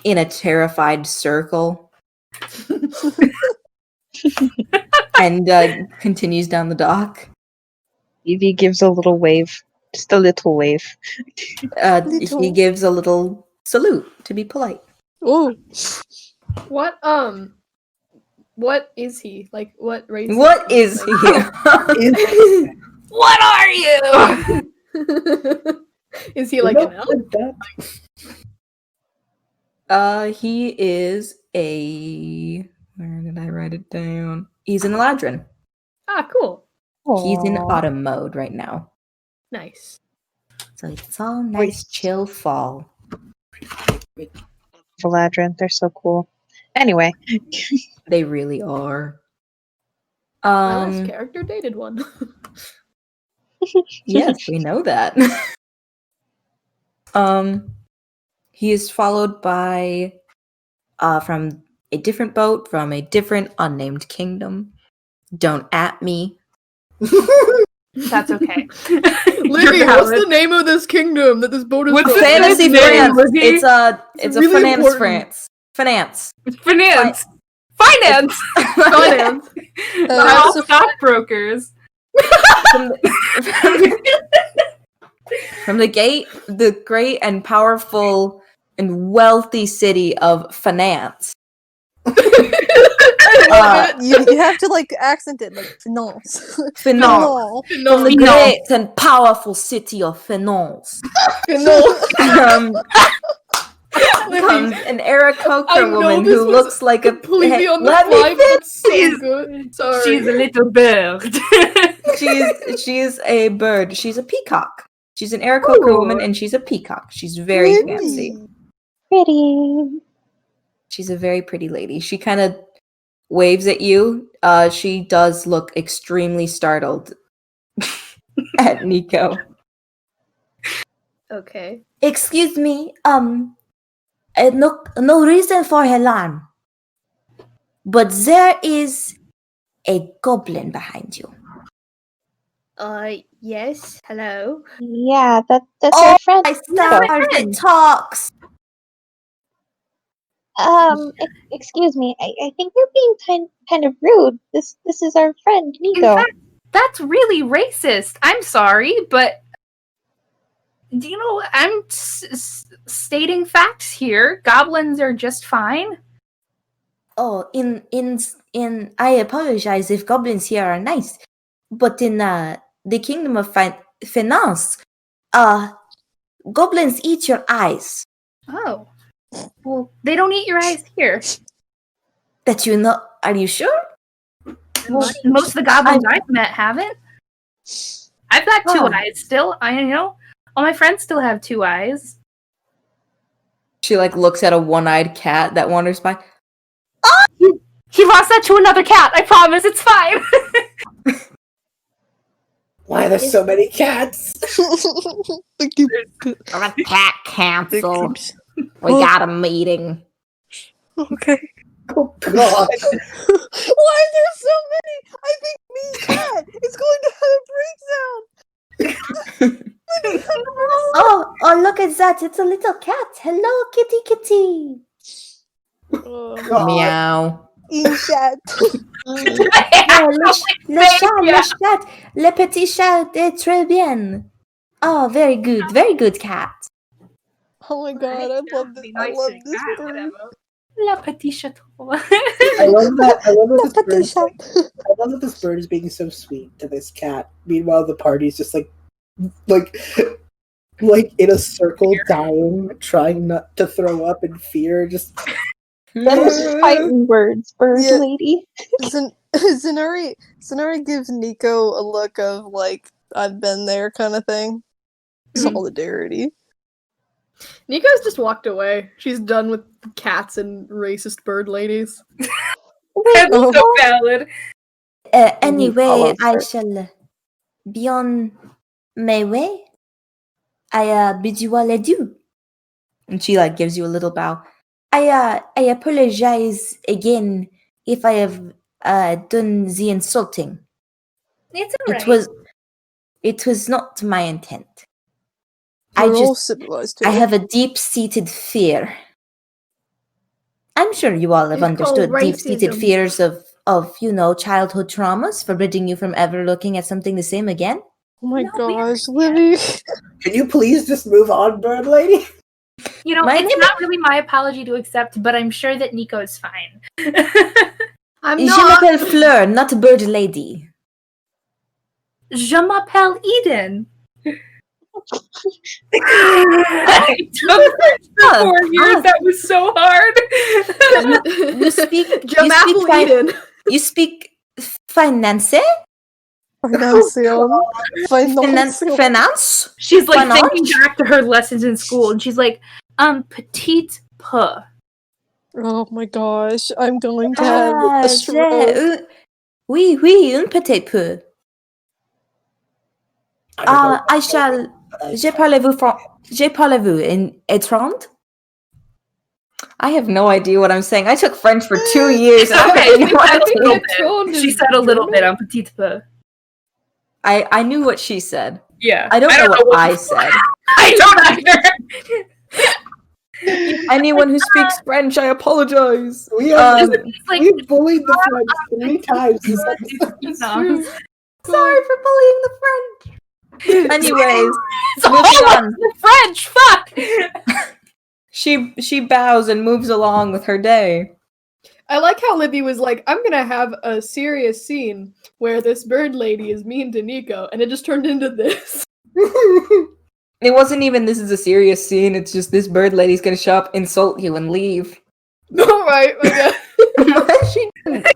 in a terrified circle. And continues down the dock. Evie gives a little wave. Just a little wave. Little. He gives a little salute to be polite. Oh, What is he? Like, what race? What is he? he? What are you? Is he like an elf? He is a. Where did I write it down? He's an Eladrin. Ah, cool. He's in Aw. autumn mode right now. Nice. So it's all nice, chill fall. Valadrin, they're so cool. Anyway, They really are. My last character dated one. Yes, we know that. He is followed by from a different boat from a different unnamed kingdom. Don't at me. That's okay. Livy, what's the name of this kingdom that this boat is What's from? the name of Fantasy name, France. Livy? It's a really finance important. France. Finance. Finance. Finance. Finance. They're all stockbrokers. From the great and powerful and wealthy city of Finance. you have to like accent it like finance. Finance. From the great and powerful city of Finance. Comes an Aarakocra woman who looks like a completely on the let me fly, but it's so She's- good. Sorry. She's a little bird. she's a bird. She's a peacock. She's an Aarakocra woman and she's a peacock. She's very fancy. pretty. She's a very pretty lady. She kind of waves at you. She does look extremely startled at Nico. Okay. Excuse me, no reason for alarm. But there is a goblin behind you. Yes. Hello. Yeah, that's Oh, our friend. I Nico. it talks. Excuse me. I think you're being kind of rude. This is our friend In Nico. fact, that's really racist. I'm sorry, but you know, I'm stating facts here. Goblins are just fine. Oh, in I apologize if goblins here are nice, but in the kingdom of finance, goblins eat your eyes. Oh. Well, they don't eat your eyes here. That you know? Are you sure? Well, most of the goblins I've met haven't. I've got two Oh. eyes still. I know. All my friends still have two eyes. She like looks at a one-eyed cat that wanders by. He lost that to another cat. I promise, it's fine. Why are there so many cats? Cat cancel. Victims. We got a meeting. Okay. Oh God! Why are there so many? I think me cat is going to have a breakdown. Oh, look at that! It's a little cat. Hello, kitty. God. Meow. Chat. Oh, le chat, le petit chat est très bien. Oh, very good cat. Oh my god, I love this. I love this bird. La petite chateau. I love that. I love that this bird. Petit chat. I love that this bird is being so sweet to this cat. Meanwhile, the party's just like in a circle, dying, trying not to throw up in fear. Just Those fighting words, bird Yeah. lady. Zenari gives Nico a look of like I've been there kind of thing. Solidarity. Nico's just walked away. She's done with cats and racist bird ladies. That's Oh. so valid. Anyway, I her. shall be on my way. I bid you all adieu. And she like gives you a little bow. I apologize again if I have done the insulting. It's alright. It was not my intent. We're all just civilized I here. have a deep-seated fear. I'm sure you all have It's called understood deep-seated racism. fears of childhood traumas forbidding you from ever looking at something the same again. Oh my No, we gosh, Livy. can you please just move on, bird lady? You know, My it's name not really my apology to accept, but I'm sure that Nico's fine. I'm Je not. m'appelle Fleur, not a bird lady. Je m'appelle Eden. I took French for 4 years. That was so hard. You speak Jamapple Eden. You speak finance? Financial. Finance? She's like Finance? thinking back to her lessons in school, and she's like, petite peu. Oh my gosh, I'm going to have a stroke. Oui, un petit peu. I shall. Je parlez-vous in étrange? I have no idea what I'm saying. I took French for 2 years. And Okay, I don't I think know what Etron She is said a little German? bit on petite peu. I knew what she said. Yeah. I don't know what I said. I don't either. Anyone who speaks French, I apologize. We have It's like, we bullied the French 3 times this episode. It's No. true. Sorry for bullying the French. Anyways, it's moving all on. the French. Fuck. She bows and moves along with her day. I like how Libby was like, I'm gonna have a serious scene where this bird lady is mean to Nico, and it just turned into this. It wasn't even this is a serious scene, it's just this bird lady's gonna show up, insult you, and leave. Alright, I guess. She didn't.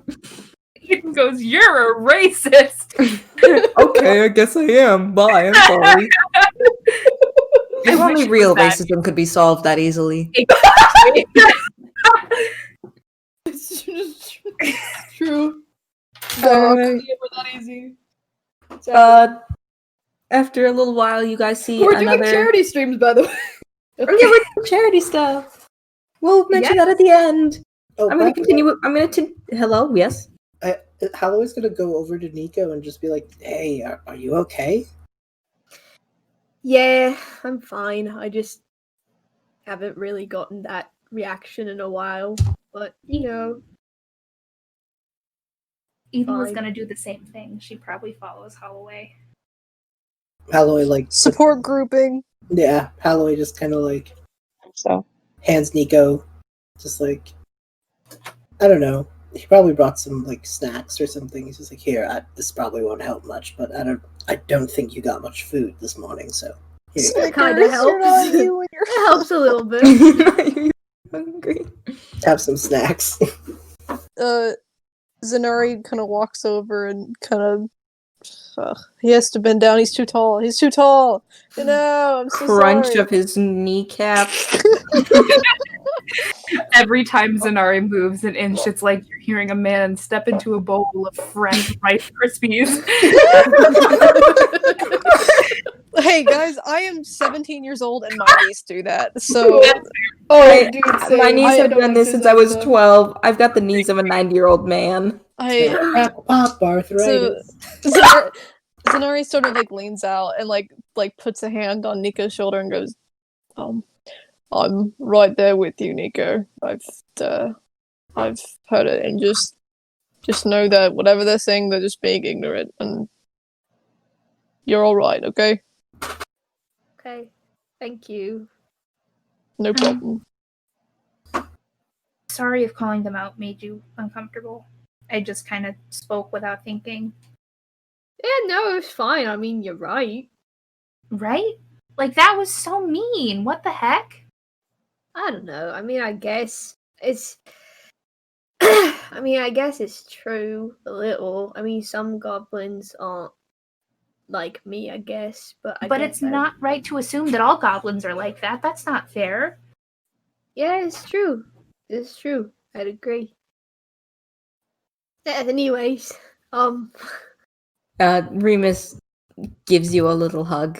Eden goes, "You're a racist." Okay, I guess I am. Bye, I'm sorry. I If wish only it real was that. racism could be solved that easily. It's just true. Alright. It was that easy. So, After a little while, you guys see we're another. doing charity streams, by the way. Yeah, we're doing charity stuff. We'll mention that at the end. Oh, I'm gonna by the way, continue. I'm gonna. Hello. Yes. Holloway's gonna go over to Nico and just be like, "Hey, are you okay?" Yeah, I'm fine. I just haven't really gotten that reaction in a while. But, you know, Eden was Fine. gonna do the same thing. She probably follows Holloway. Holloway like Support grouping. yeah. Holloway just kind of like So hands Nico, just like I don't know. He probably brought some like snacks or something. He's just like, here, this probably won't help much, but I don't think you got much food this morning, so here you go. it kind of Snickers, you're not helps. you and your It helps a little bit. You're hungry. Have some snacks. Zenari kind of walks over and kind of he has to bend down. He's too tall. He's too tall. No, I'm so Crunch sorry. of his kneecaps. Every time Zenari moves an inch, it's like you're hearing a man step into a bowl of fresh Rice Krispies. Hey guys, I am 17 years old and my knees do that. So Dude, My same. knees I have don't done this do since that I was stuff. 12. I've got the knees of a 90-year-old man. Pop arthritis. Zenari sort of like leans out and like puts a hand on Nico's shoulder and goes, I'm right there with you, Nico. I've heard it, and just know that whatever they're saying, they're just being ignorant, and you're all right, okay? Okay, thank you. No problem. Sorry if calling them out made you uncomfortable. I just kind of spoke without thinking. Yeah, no, it's fine. I mean, you're right. Right? Like, that was so mean. What the heck? I don't know. I mean, I guess it's. I mean, I guess it's true a little. I mean, some goblins aren't like me, I guess, but But it's not right to assume that all goblins are like that. That's not fair. Yeah, it's true. It's true. I'd agree. Yeah, anyways, Remus gives you a little hug.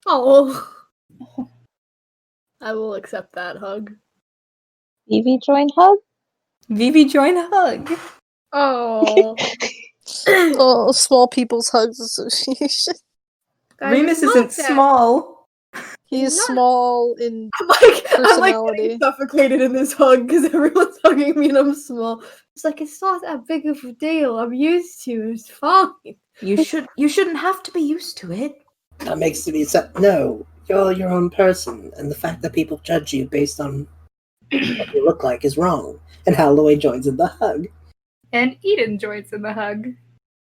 oh, I will accept that hug. Evie join hug? Vivi, join a hug. Oh, Oh, Small People's Hugs Association. guys, Remus it's not isn't that- small. He's Not- small in I'm like personality. getting suffocated in this hug because everyone's hugging me and I'm small. It's like it's not that big of a deal. I'm used to it. It's fine. You shouldn't have to be used to it. That makes me no. You're your own person, and the fact that people judge you based on what you look like is wrong. And Holloway joins in the hug. And Eden joins in the hug.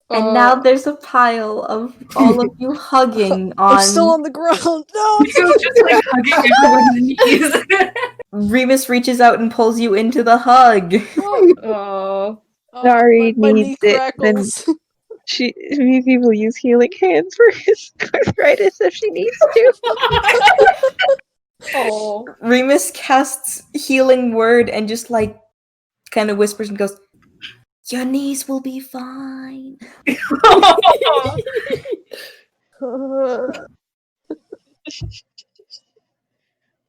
And now there's a pile of all of you hugging I'm still on. on the ground. No, You're just like hugging everyone's knees. Remus reaches out and pulls you into the hug. Oh. Nari my knee needs it, then crackles. Vivi will use healing hands for his arthritis if she needs to. Oh. Remus casts healing word and just like kind of whispers and goes, "Your knees will be fine."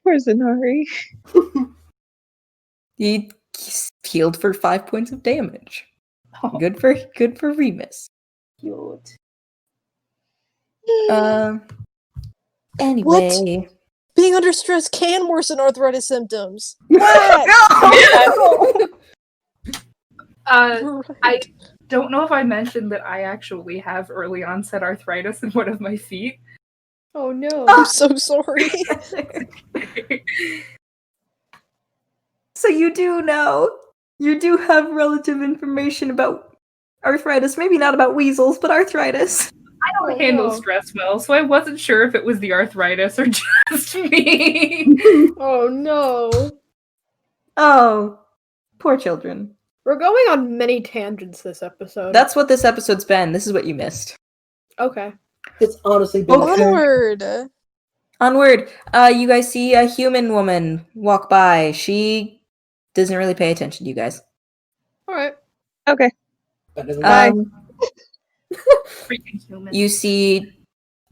Where's Nari? He healed for 5 points of damage. Good for Remus. Cute. Anyway. Being under stress can worsen arthritis symptoms. I don't know if I mentioned that I actually have early onset arthritis in one of my feet. Oh no. I'm so sorry. So you do know. You do have relative information about arthritis. Maybe not about weasels, but arthritis. I don't handle stress well, so I wasn't sure if it was the arthritis or just me. Oh no. Oh, poor children. We're going on many tangents this episode. That's what this episode's been. This is what you missed. okay. It's honestly been Onward. Onward. You guys see a human woman walk by. She doesn't really pay attention to you guys. Alright. Okay. better than Freaking human. You see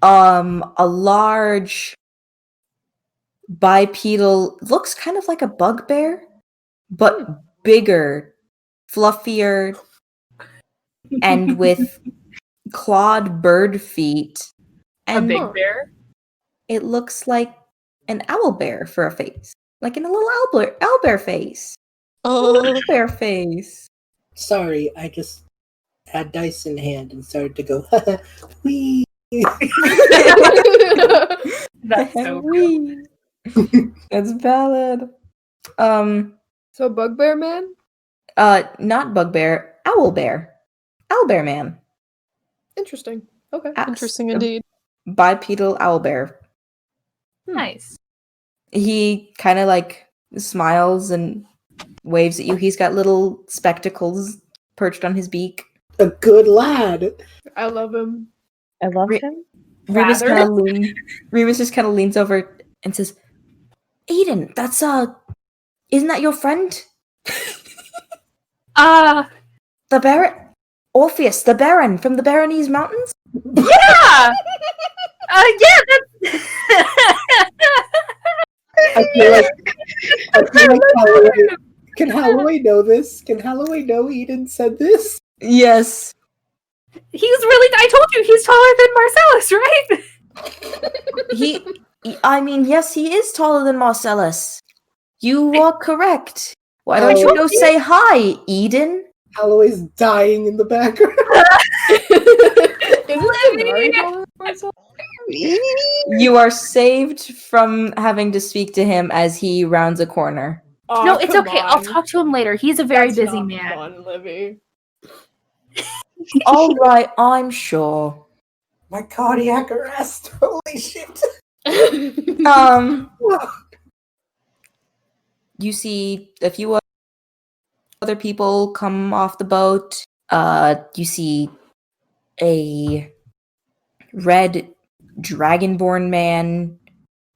a large bipedal, looks kind of like a bugbear, but bigger, fluffier, and with clawed bird feet. A And big bear? it looks like an owlbear for a face. Like in a little owlbear face. Bear face. Sorry, I just had dice in hand and started to go, wee. That's so good. That's valid. So Bugbear Man? Not bugbear, owlbear. Owlbear man. Interesting. Okay. Interesting indeed. Bipedal owlbear. Nice. He kind of like smiles and waves at you. He's got little spectacles perched on his beak. A good lad. I love him. I love Re- him. Remus Rather. Remus just kind of leans over and says, "Eden, that's isn't that your friend? The Baron, Orpheus, the Baron from the Baronese Mountains?" Yeah! Yeah, that's... I feel like Holloway, can Holloway know this? Can Holloway know Eden said this? Yes. He's really... I told you, he's taller than Marcellus, right? I mean, yes, he is taller than Marcellus. You are correct. Why don't you go say hi, Eden? Holloway's dying in the background. You are saved from having to speak to him as he rounds a corner. No, it's okay. I'll talk to him later. He's a very busy man. Fun, Livy. All right, I'm sure. My cardiac arrest. Holy shit. You see a few other people come off the boat. You see a red dragonborn man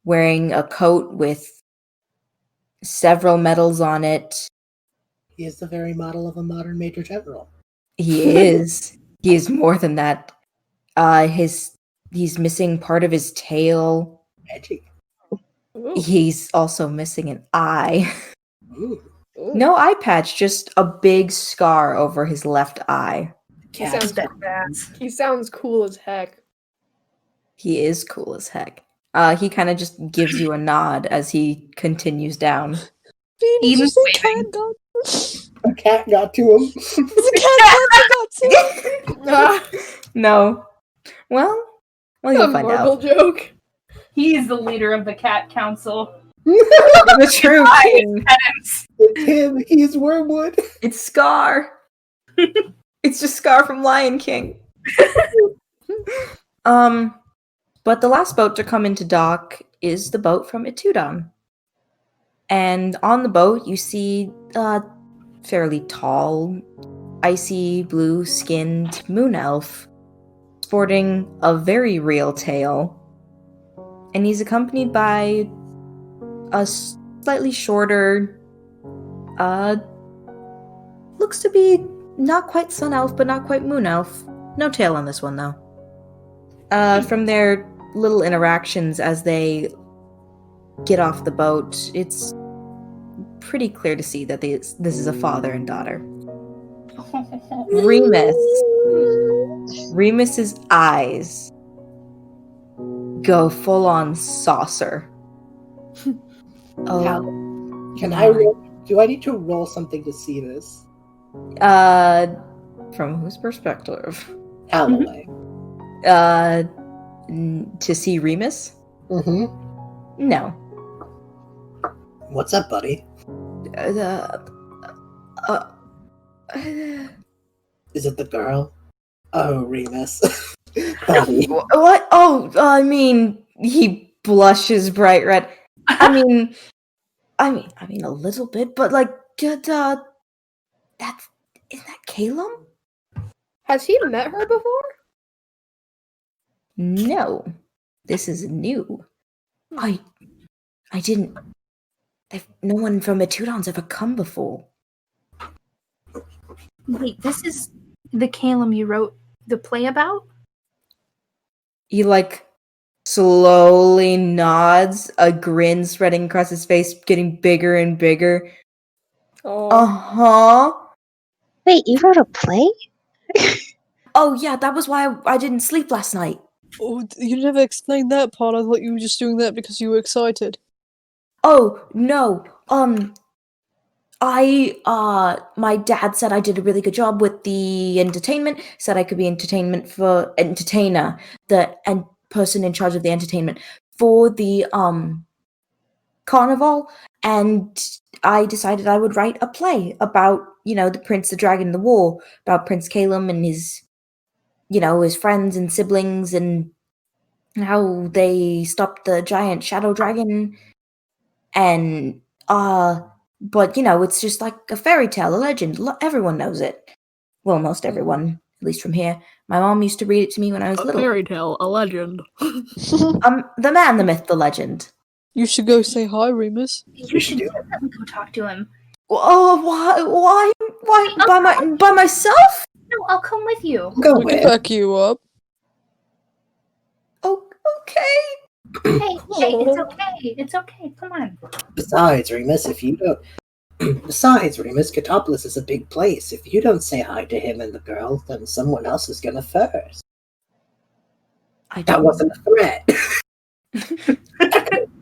wearing a coat with several medals on it. He is the very model of a modern major general. He is. He is more than that. He's missing part of his tail. Magic. He's also missing an eye. Ooh. No eye patch, just a big scar over his left eye. He sounds cool as heck. He is cool as heck. He kind of just gives you a nod as he continues down. Eden's cat got A cat got to him. the cat got to him. No. Well, you'll find Marble out. joke. He's the leader of the cat council. The true king. It's him. He's Wormwood. It's Scar. It's just Scar from Lion King. But the last boat to come into dock is the boat from Etudon. And on the boat, you see a fairly tall, icy blue-skinned moon elf sporting a very real tail. And he's accompanied by a slightly shorter, looks to be not quite sun elf, but not quite moon elf. No tail on this one, though. From their little interactions as they get off the boat, it's pretty clear to see that this is a father and daughter. Remus's eyes go full on saucer. Oh, Can I roll? Do I need to roll something to see this? from whose perspective? Alloway. To see Remus? Mm-hmm. No. What's up, buddy? Is it the girl? Oh, Remus. Buddy. What? Oh, I mean, he blushes bright red. I mean, a little bit, but like, isn't that Calum? Has he met her before? No, this is new. I didn't. No one from Etudon's ever come before. Wait, this is the Calum you wrote the play about? He like slowly nods, a grin spreading across his face, getting bigger and bigger. Oh. Uh-huh. Wait, you wrote a play? Oh yeah, that was why I didn't sleep last night. Oh, you never explained that part. I thought you were just doing that because you were excited. Oh, no. My dad said I did a really good job with the entertainment, said I could be entertainer, person in charge of the entertainment for the, Carnival, and I decided I would write a play about, the Prince, the Dragon, and the War, about Prince Calum and his, his friends and siblings, and how they stopped the giant shadow dragon, and, but, it's just like a fairy tale, a legend. Everyone knows it. Well, most everyone, at least from here. My mom used to read it to me when I was little. fairy tale, a legend. The man, the myth, the legend. You should go say hi, Remus. You should definitely go talk to him. Oh, why, by myself? No, I'll come with you. Go We can with. back you up. Oh, okay. Hey, it's okay. It's okay. Come on. Besides, Remus, Cetopolis is a big place. If you don't say hi to him and the girl, then someone else is gonna first. That wasn't a threat.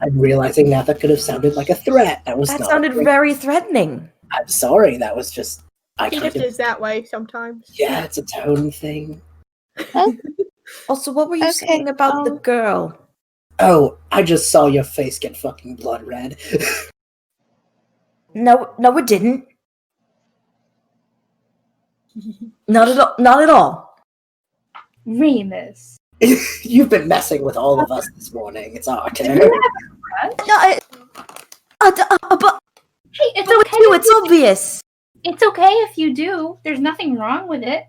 I'm realizing now that could have sounded like a threat. That sounded very threatening. I'm sorry. That was just. He just is that way sometimes. Yeah, it's a tone thing. Also, what were you saying about the girl? Oh, I just saw your face get fucking blood red. No, it didn't. Not at all. Remus. You've been messing with all of us this morning. It's our turn. No, but Hey, it's with okay. you, it's obvious. It's okay if you do. There's nothing wrong with it.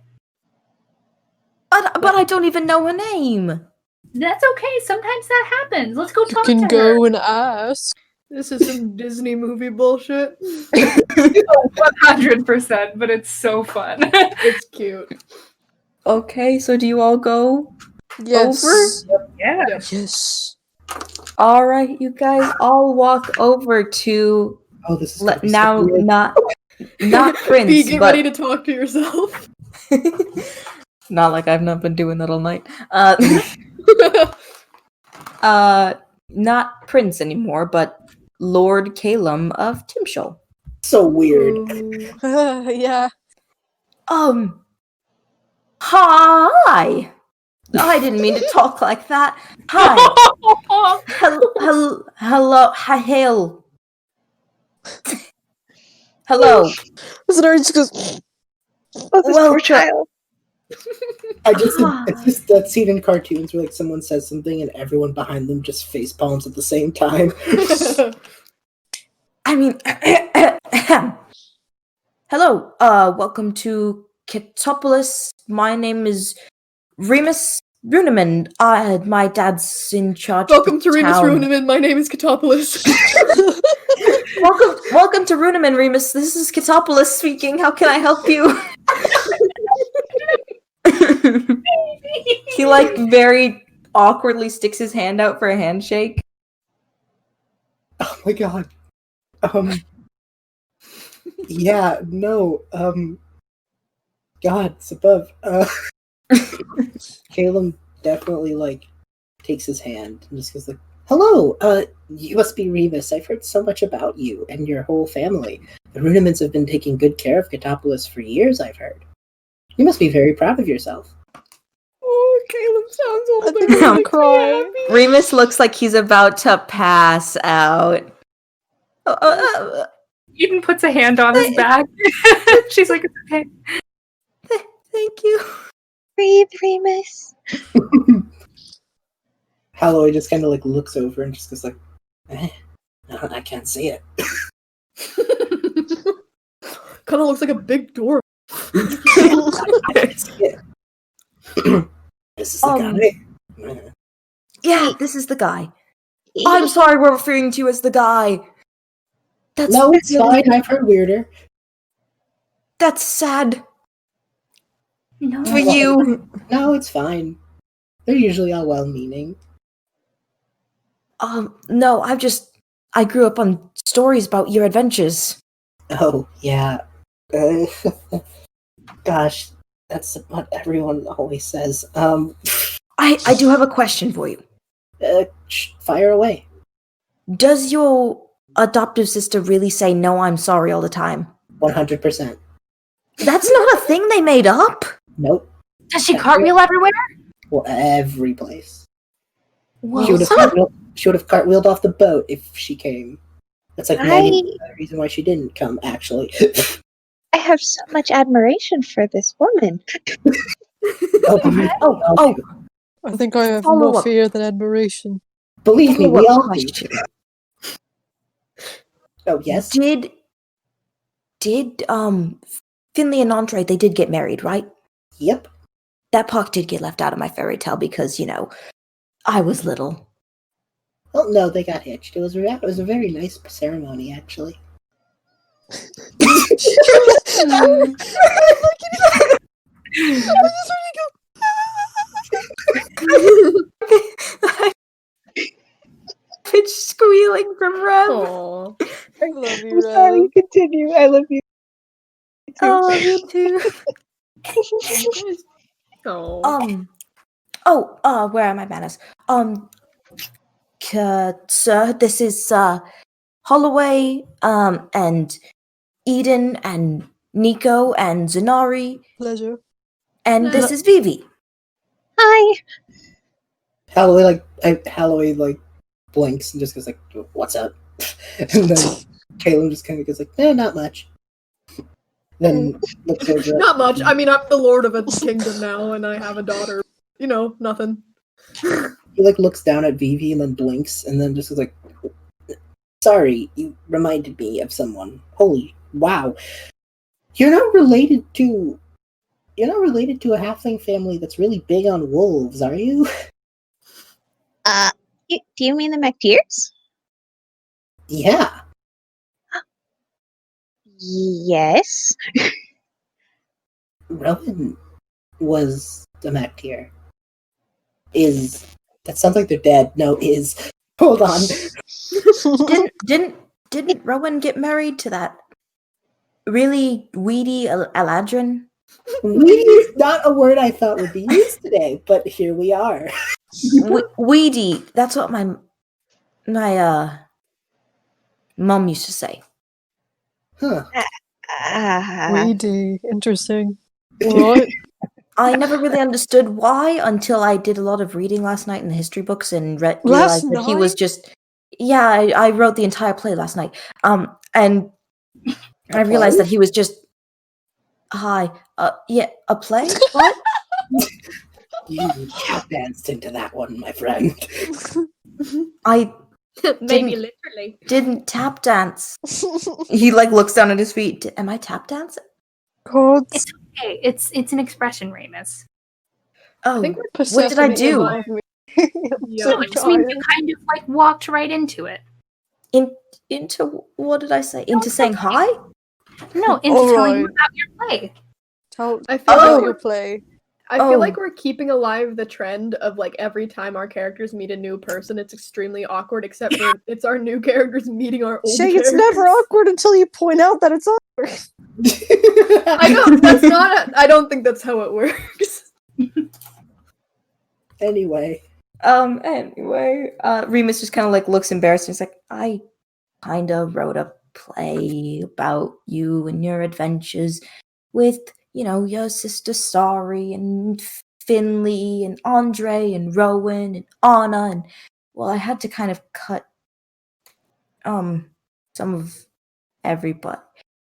But I don't even know her name. That's okay. Sometimes that happens. Let's go You talk can to go her. and ask. This is some Disney movie bullshit. 100%, but it's so fun. It's cute. Okay, so do you all go? Yes. Over? Yeah. Yes. All right, you guys all walk over to Oh, this is now weird. not Prince, Be get but ready to talk to yourself. not like I've not been doing that all night. Not Prince anymore, but Lord Calum of Timshul. So weird. Yeah. Hi. I didn't mean to talk like that. Hi. Hello. Hail. Hello. Zenari just goes, Oh, this poor child. It's just that scene in cartoons where like someone says something and everyone behind them just face palms at the same time. I mean, hello. Welcome to Cetopolis. My name is Remus Runeman. My dad's in charge. Welcome to Remus town. Runeman. My name is Cetopolis. Welcome to Runeman, Remus. This is Cetopolis speaking. How can I help you? He like very awkwardly sticks his hand out for a handshake. Oh my god. Yeah, no, God, it's above. Caleb definitely, like, takes his hand and just goes like, hello, you must be Remus. I've heard so much about you and your whole family. The Runemans have been taking good care of Cetopolis for years, I've heard. You must be very proud of yourself. Oh, Caleb sounds old. I think I'm gonna cry. Remus looks like he's about to pass out. Eden puts a hand on his back. She's like, it's okay. Thank you. Breathe, Remus. Holloway just kind of like looks over and just goes like, no, I can't see it. Kind of looks like a big door. This is the guy. Yeah, this is the guy. I'm sorry we're referring to you as the guy. No, it's fine. I've heard weirder. That's sad No. for you. No, it's fine. They're usually all well-meaning. No, I grew up on stories about your adventures. Oh, yeah. Gosh, that's what everyone always says. I do have a question for you. Fire away. Does your adoptive sister really say no, I'm sorry all the time? 100%. That's not a thing they made up. Nope. Does she cartwheel everywhere? Well, every place. Well, She would have cartwheeled off the boat if she came. That's like 90% of the reason why she didn't come, actually. I have so much admiration for this woman. I think I have Follow more up. fear than admiration. Believe me, we all do. question. Oh, yes? Did Finley and Andre, they did get married, right? Yep. That part did get left out of my fairy tale because, I was little. Well, no, they got hitched. It was a very nice ceremony, actually. Bitch squealing from Rev. Aww. I love you, I'm sorry, Rev. continue. I love you. I love you too. Oh. Where are my manners? Sir, this is Holloway, and Eden, and Nico, and Zenari, Pleasure. and this is Vivi. Hi. Holloway blinks and just goes like, what's up? And then Caleb just kind of goes like, not much. Then looks over. Not much. I mean, I'm the lord of a kingdom now, and I have a daughter. Nothing. He looks down at Vivi and then blinks and then just goes like, sorry, you reminded me of someone. Holy wow. You're not related to a halfling family that's really big on wolves, are you? Do you mean the McTears? Yeah. Yes. Rowan was the McTeer. That sounds like they're dead. No, is. Hold on. Didn't Rowan get married to that really weedy Eladrin? Weedy is not a word I thought would be used today, but here we are. Weedy. That's what my mom used to say. Huh. Weedy. Interesting. Alright. I never really understood why until I did a lot of reading last night in the history books and Last realized that he was night? just. Yeah, I wrote the entire play last night. And I realized that he was just. Hi. Yeah, a play? What? You tap danced into that one, my friend. I Maybe Didn't- literally. didn't tap dance. He like looks down at his feet. Am I tap dancing? God. It's okay. It's an expression, Ramus. Oh, think we're what did I Persephone do? in my- Yeah. So it just means you kind of like walked right into it. Into what did I say? Into saying hi? No, into telling you Alright. about your play. Tell I feel about like your play. I feel like Oh. we're keeping alive the trend of like every time our characters meet a new person, it's extremely awkward. Except for it's our new characters meeting our old. Shay, characters. it's never awkward until you point out that it's awkward. I know that's not. I don't think that's how it works. Anyway, Anyway, Remus just kind of like looks embarrassed and he's like, I kind of wrote a play about you and your adventures with, your sister Sari and Finley and Andre and Rowan and Anna. And, well, I had to kind of cut, some of everybody.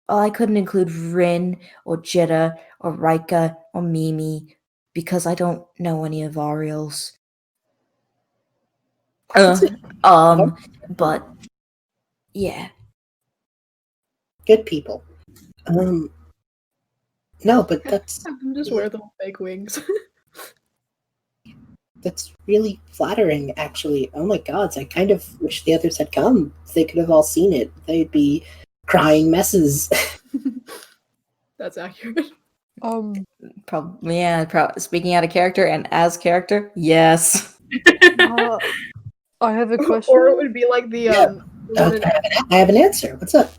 Well, I couldn't include Rin or Jitta or Rika or Mimi because I don't know any of Ariel's. But yeah. good people. No, but that's Just wear the fake wings. really flattering, actually. Oh my god, I kind of wish the others had come. If they could have all seen it, they'd be crying messes. That's accurate. Probably, yeah. Speaking out of character and as character, yes. I have a question. Or it would be like the Yeah. one in- I have an answer. What's up?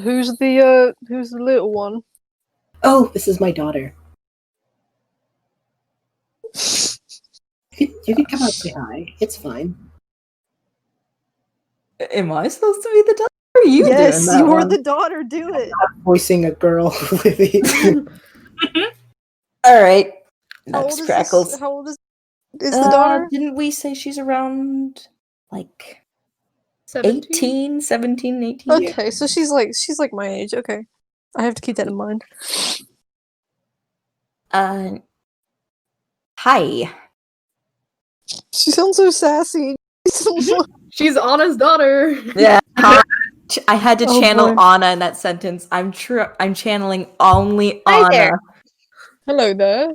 Who's the little one? Oh, this is my daughter. You can come out and say hi. It's fine. Am I supposed to be the daughter? Or are you Yes, doing that you're one? the daughter. Do it. Voicing a girl with it. All right. How old Next is crackles. this? How old is the daughter? Didn't we say she's around like 17? 17, 18? Okay, so she's like my age. Okay, I have to keep that in mind. Hi. She sounds so sassy. She's Anna's daughter. Yeah. I had to Oh, channel boy. Anna in that sentence. I'm channeling only Hi Anna. there. Hello there.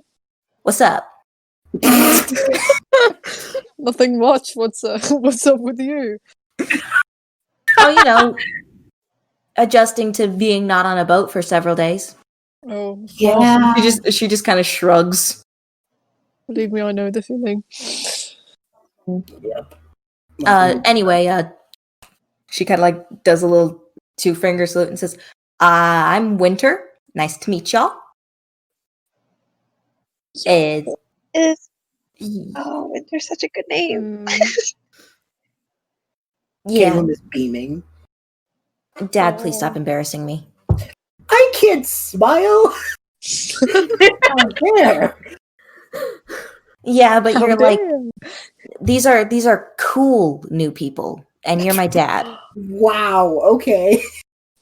What's up? Nothing much. What's up with you? Oh, adjusting to being not on a boat for several days. Oh, Yeah. She just kind of shrugs. believe me, I know the feeling. Yep. Anyway, she kind of like does a little 2-finger salute and says, I'm Winter. Nice to meet y'all. Is Winter's such a good name. Yeah. Caleb is beaming. Dad, please stop embarrassing me. I can't smile. Oh, there. Yeah, but How you're like, dare. these are cool new people, and you're my dad. Wow. Okay.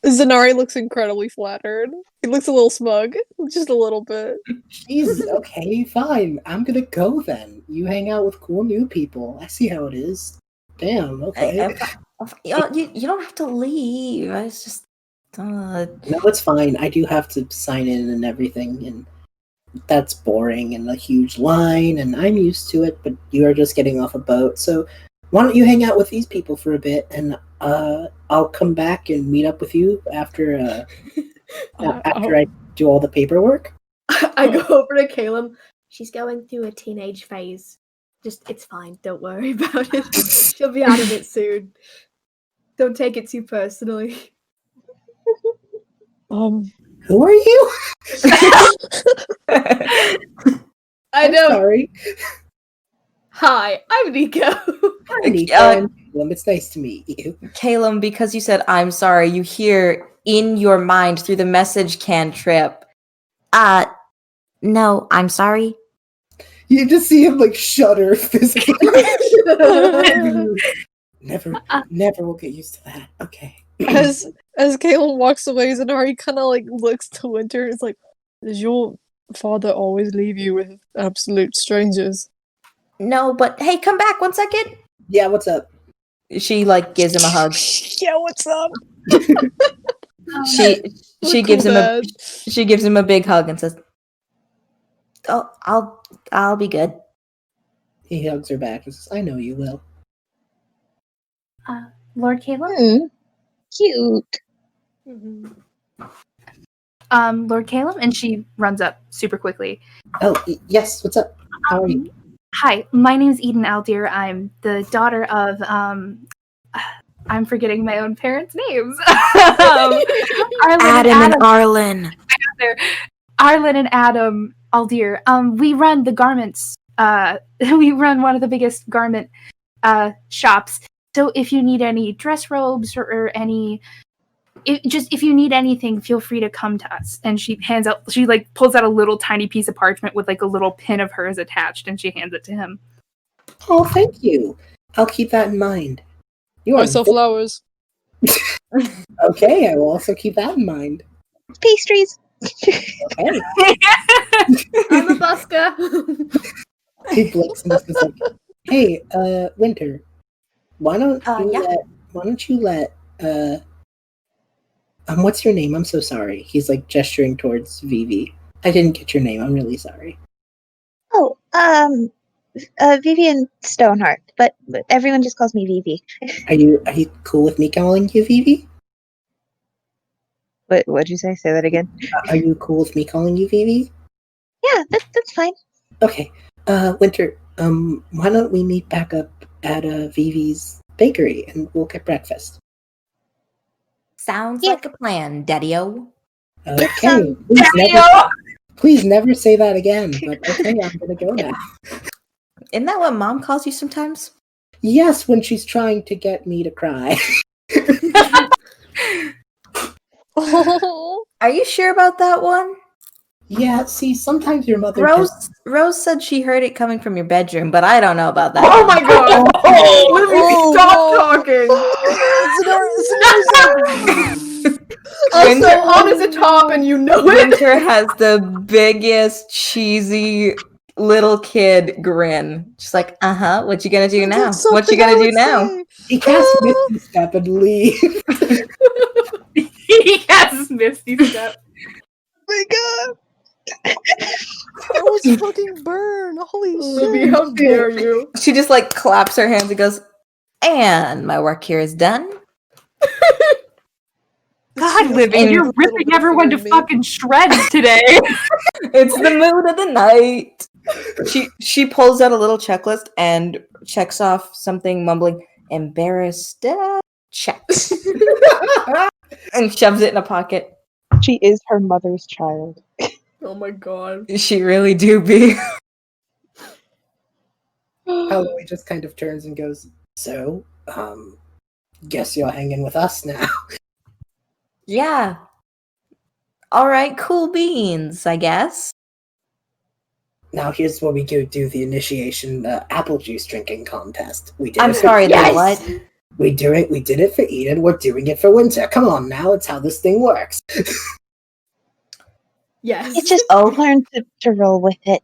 Zanari looks incredibly flattered. He looks a little smug, just a little bit. Jeez. Okay. Fine. I'm gonna go then. You hang out with cool new people. I see how it is. Damn. Okay. You don't have to leave. It's just No, it's fine. I do have to sign in and everything, and that's boring and a huge line, and I'm used to it, but you are just getting off a boat. So why don't you hang out with these people for a bit, and I'll come back and meet up with you after I do all the paperwork. I go over to Caleb. She's going through a teenage phase. It's fine. Don't worry about it. She'll be out of it soon. Don't take it too personally. Who are you? I know. Sorry. Hi, I'm Nico. Hi, Nico and Caleb. It's nice to meet you. Caleb, because you said I'm sorry, you hear in your mind through the message cantrip, No, I'm sorry. You just see him like shudder physically. Never will get used to that. Okay. As Caleb walks away, Zanari kind of like looks to Winter and is like, "Does your father always leave you with absolute strangers?" No, but hey, come back 1 second. Yeah, what's up? She like gives him a hug. Yeah, what's up? She gives him a big hug and says, "Oh, I'll be good." He hugs her back and says, "I know you will." Lord Caleb? Cute. Lord Caleb? And she runs up super quickly. Oh, yes, what's up? How are you? Hi, my name's Eden Aldir. I'm the daughter of, I'm forgetting my own parents' names. Adam and Arlen. Arlen and Adam Aldir. We run the garments. We run one of the biggest garment shops. So if you need any dress robes or any, if you need anything, feel free to come to us. And she like pulls out a little tiny piece of parchment with like a little pin of hers attached, and she hands it to him. Oh, thank you. I'll keep that in mind. I sell flowers. Okay, I will also keep that in mind. Pastries. Okay. I'm a busker. He blinks and is like, "Hey, Winter, why don't you let what's your name? I'm so sorry." He's like gesturing towards Vivi. I didn't get your name. I'm really sorry. Oh, Vivian Stoneheart, but everyone just calls me Vivi. Are you cool with me calling you Vivi? What'd you say? Say that again. Are you cool with me calling you Vivi? Yeah, that's fine. Okay. Winter, why don't we meet back up at Vivi's bakery and we'll get breakfast? Sounds like a plan, Daddy-o. Okay. Please never say that again, but okay, I'm gonna go now. Isn't that what Mom calls you sometimes? Yes, when she's trying to get me to cry. Are you sure about that one? Yeah, see, sometimes your mother... Rose said she heard it coming from your bedroom, but I don't know about that. Oh my god! Livy, stop talking! Also, on is a top and you know it! Winter has the biggest, cheesy, little kid grin. She's like, what you gonna do now? What you gonna do now? He casts Misty Step and leave. He casts Misty Step. Oh my god! That was fucking burn. Holy Livy, shit. how dare you? She just like claps her hands and goes, "And my work here is done." God, Livy, you're ripping everyone to fucking shreds today. It's the mood of the night. She pulls out a little checklist and checks off something, mumbling, "Embarrassed check," and shoves it in a pocket. She is her mother's child. Oh my god. She really do be. Holloway just kind of turns and goes, "So, guess you're hanging with us now." Yeah. All right, cool beans, I guess. Now here's where we go do the initiation apple juice drinking contest. I'm sorry, what? We did it for Eden, we're doing it for Winter. Come on now, it's how this thing works. Yes. It's just learn to roll with it.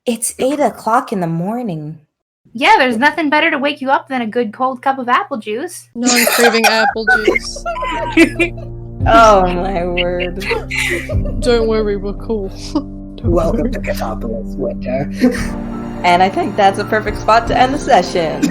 It's 8:00 in the morning. Yeah, there's nothing better to wake you up than a good cold cup of apple juice. No, I'm craving apple juice. Oh my word. Don't worry, we're cool. Welcome to Cetopolis, Winter. And I think that's a perfect spot to end the session.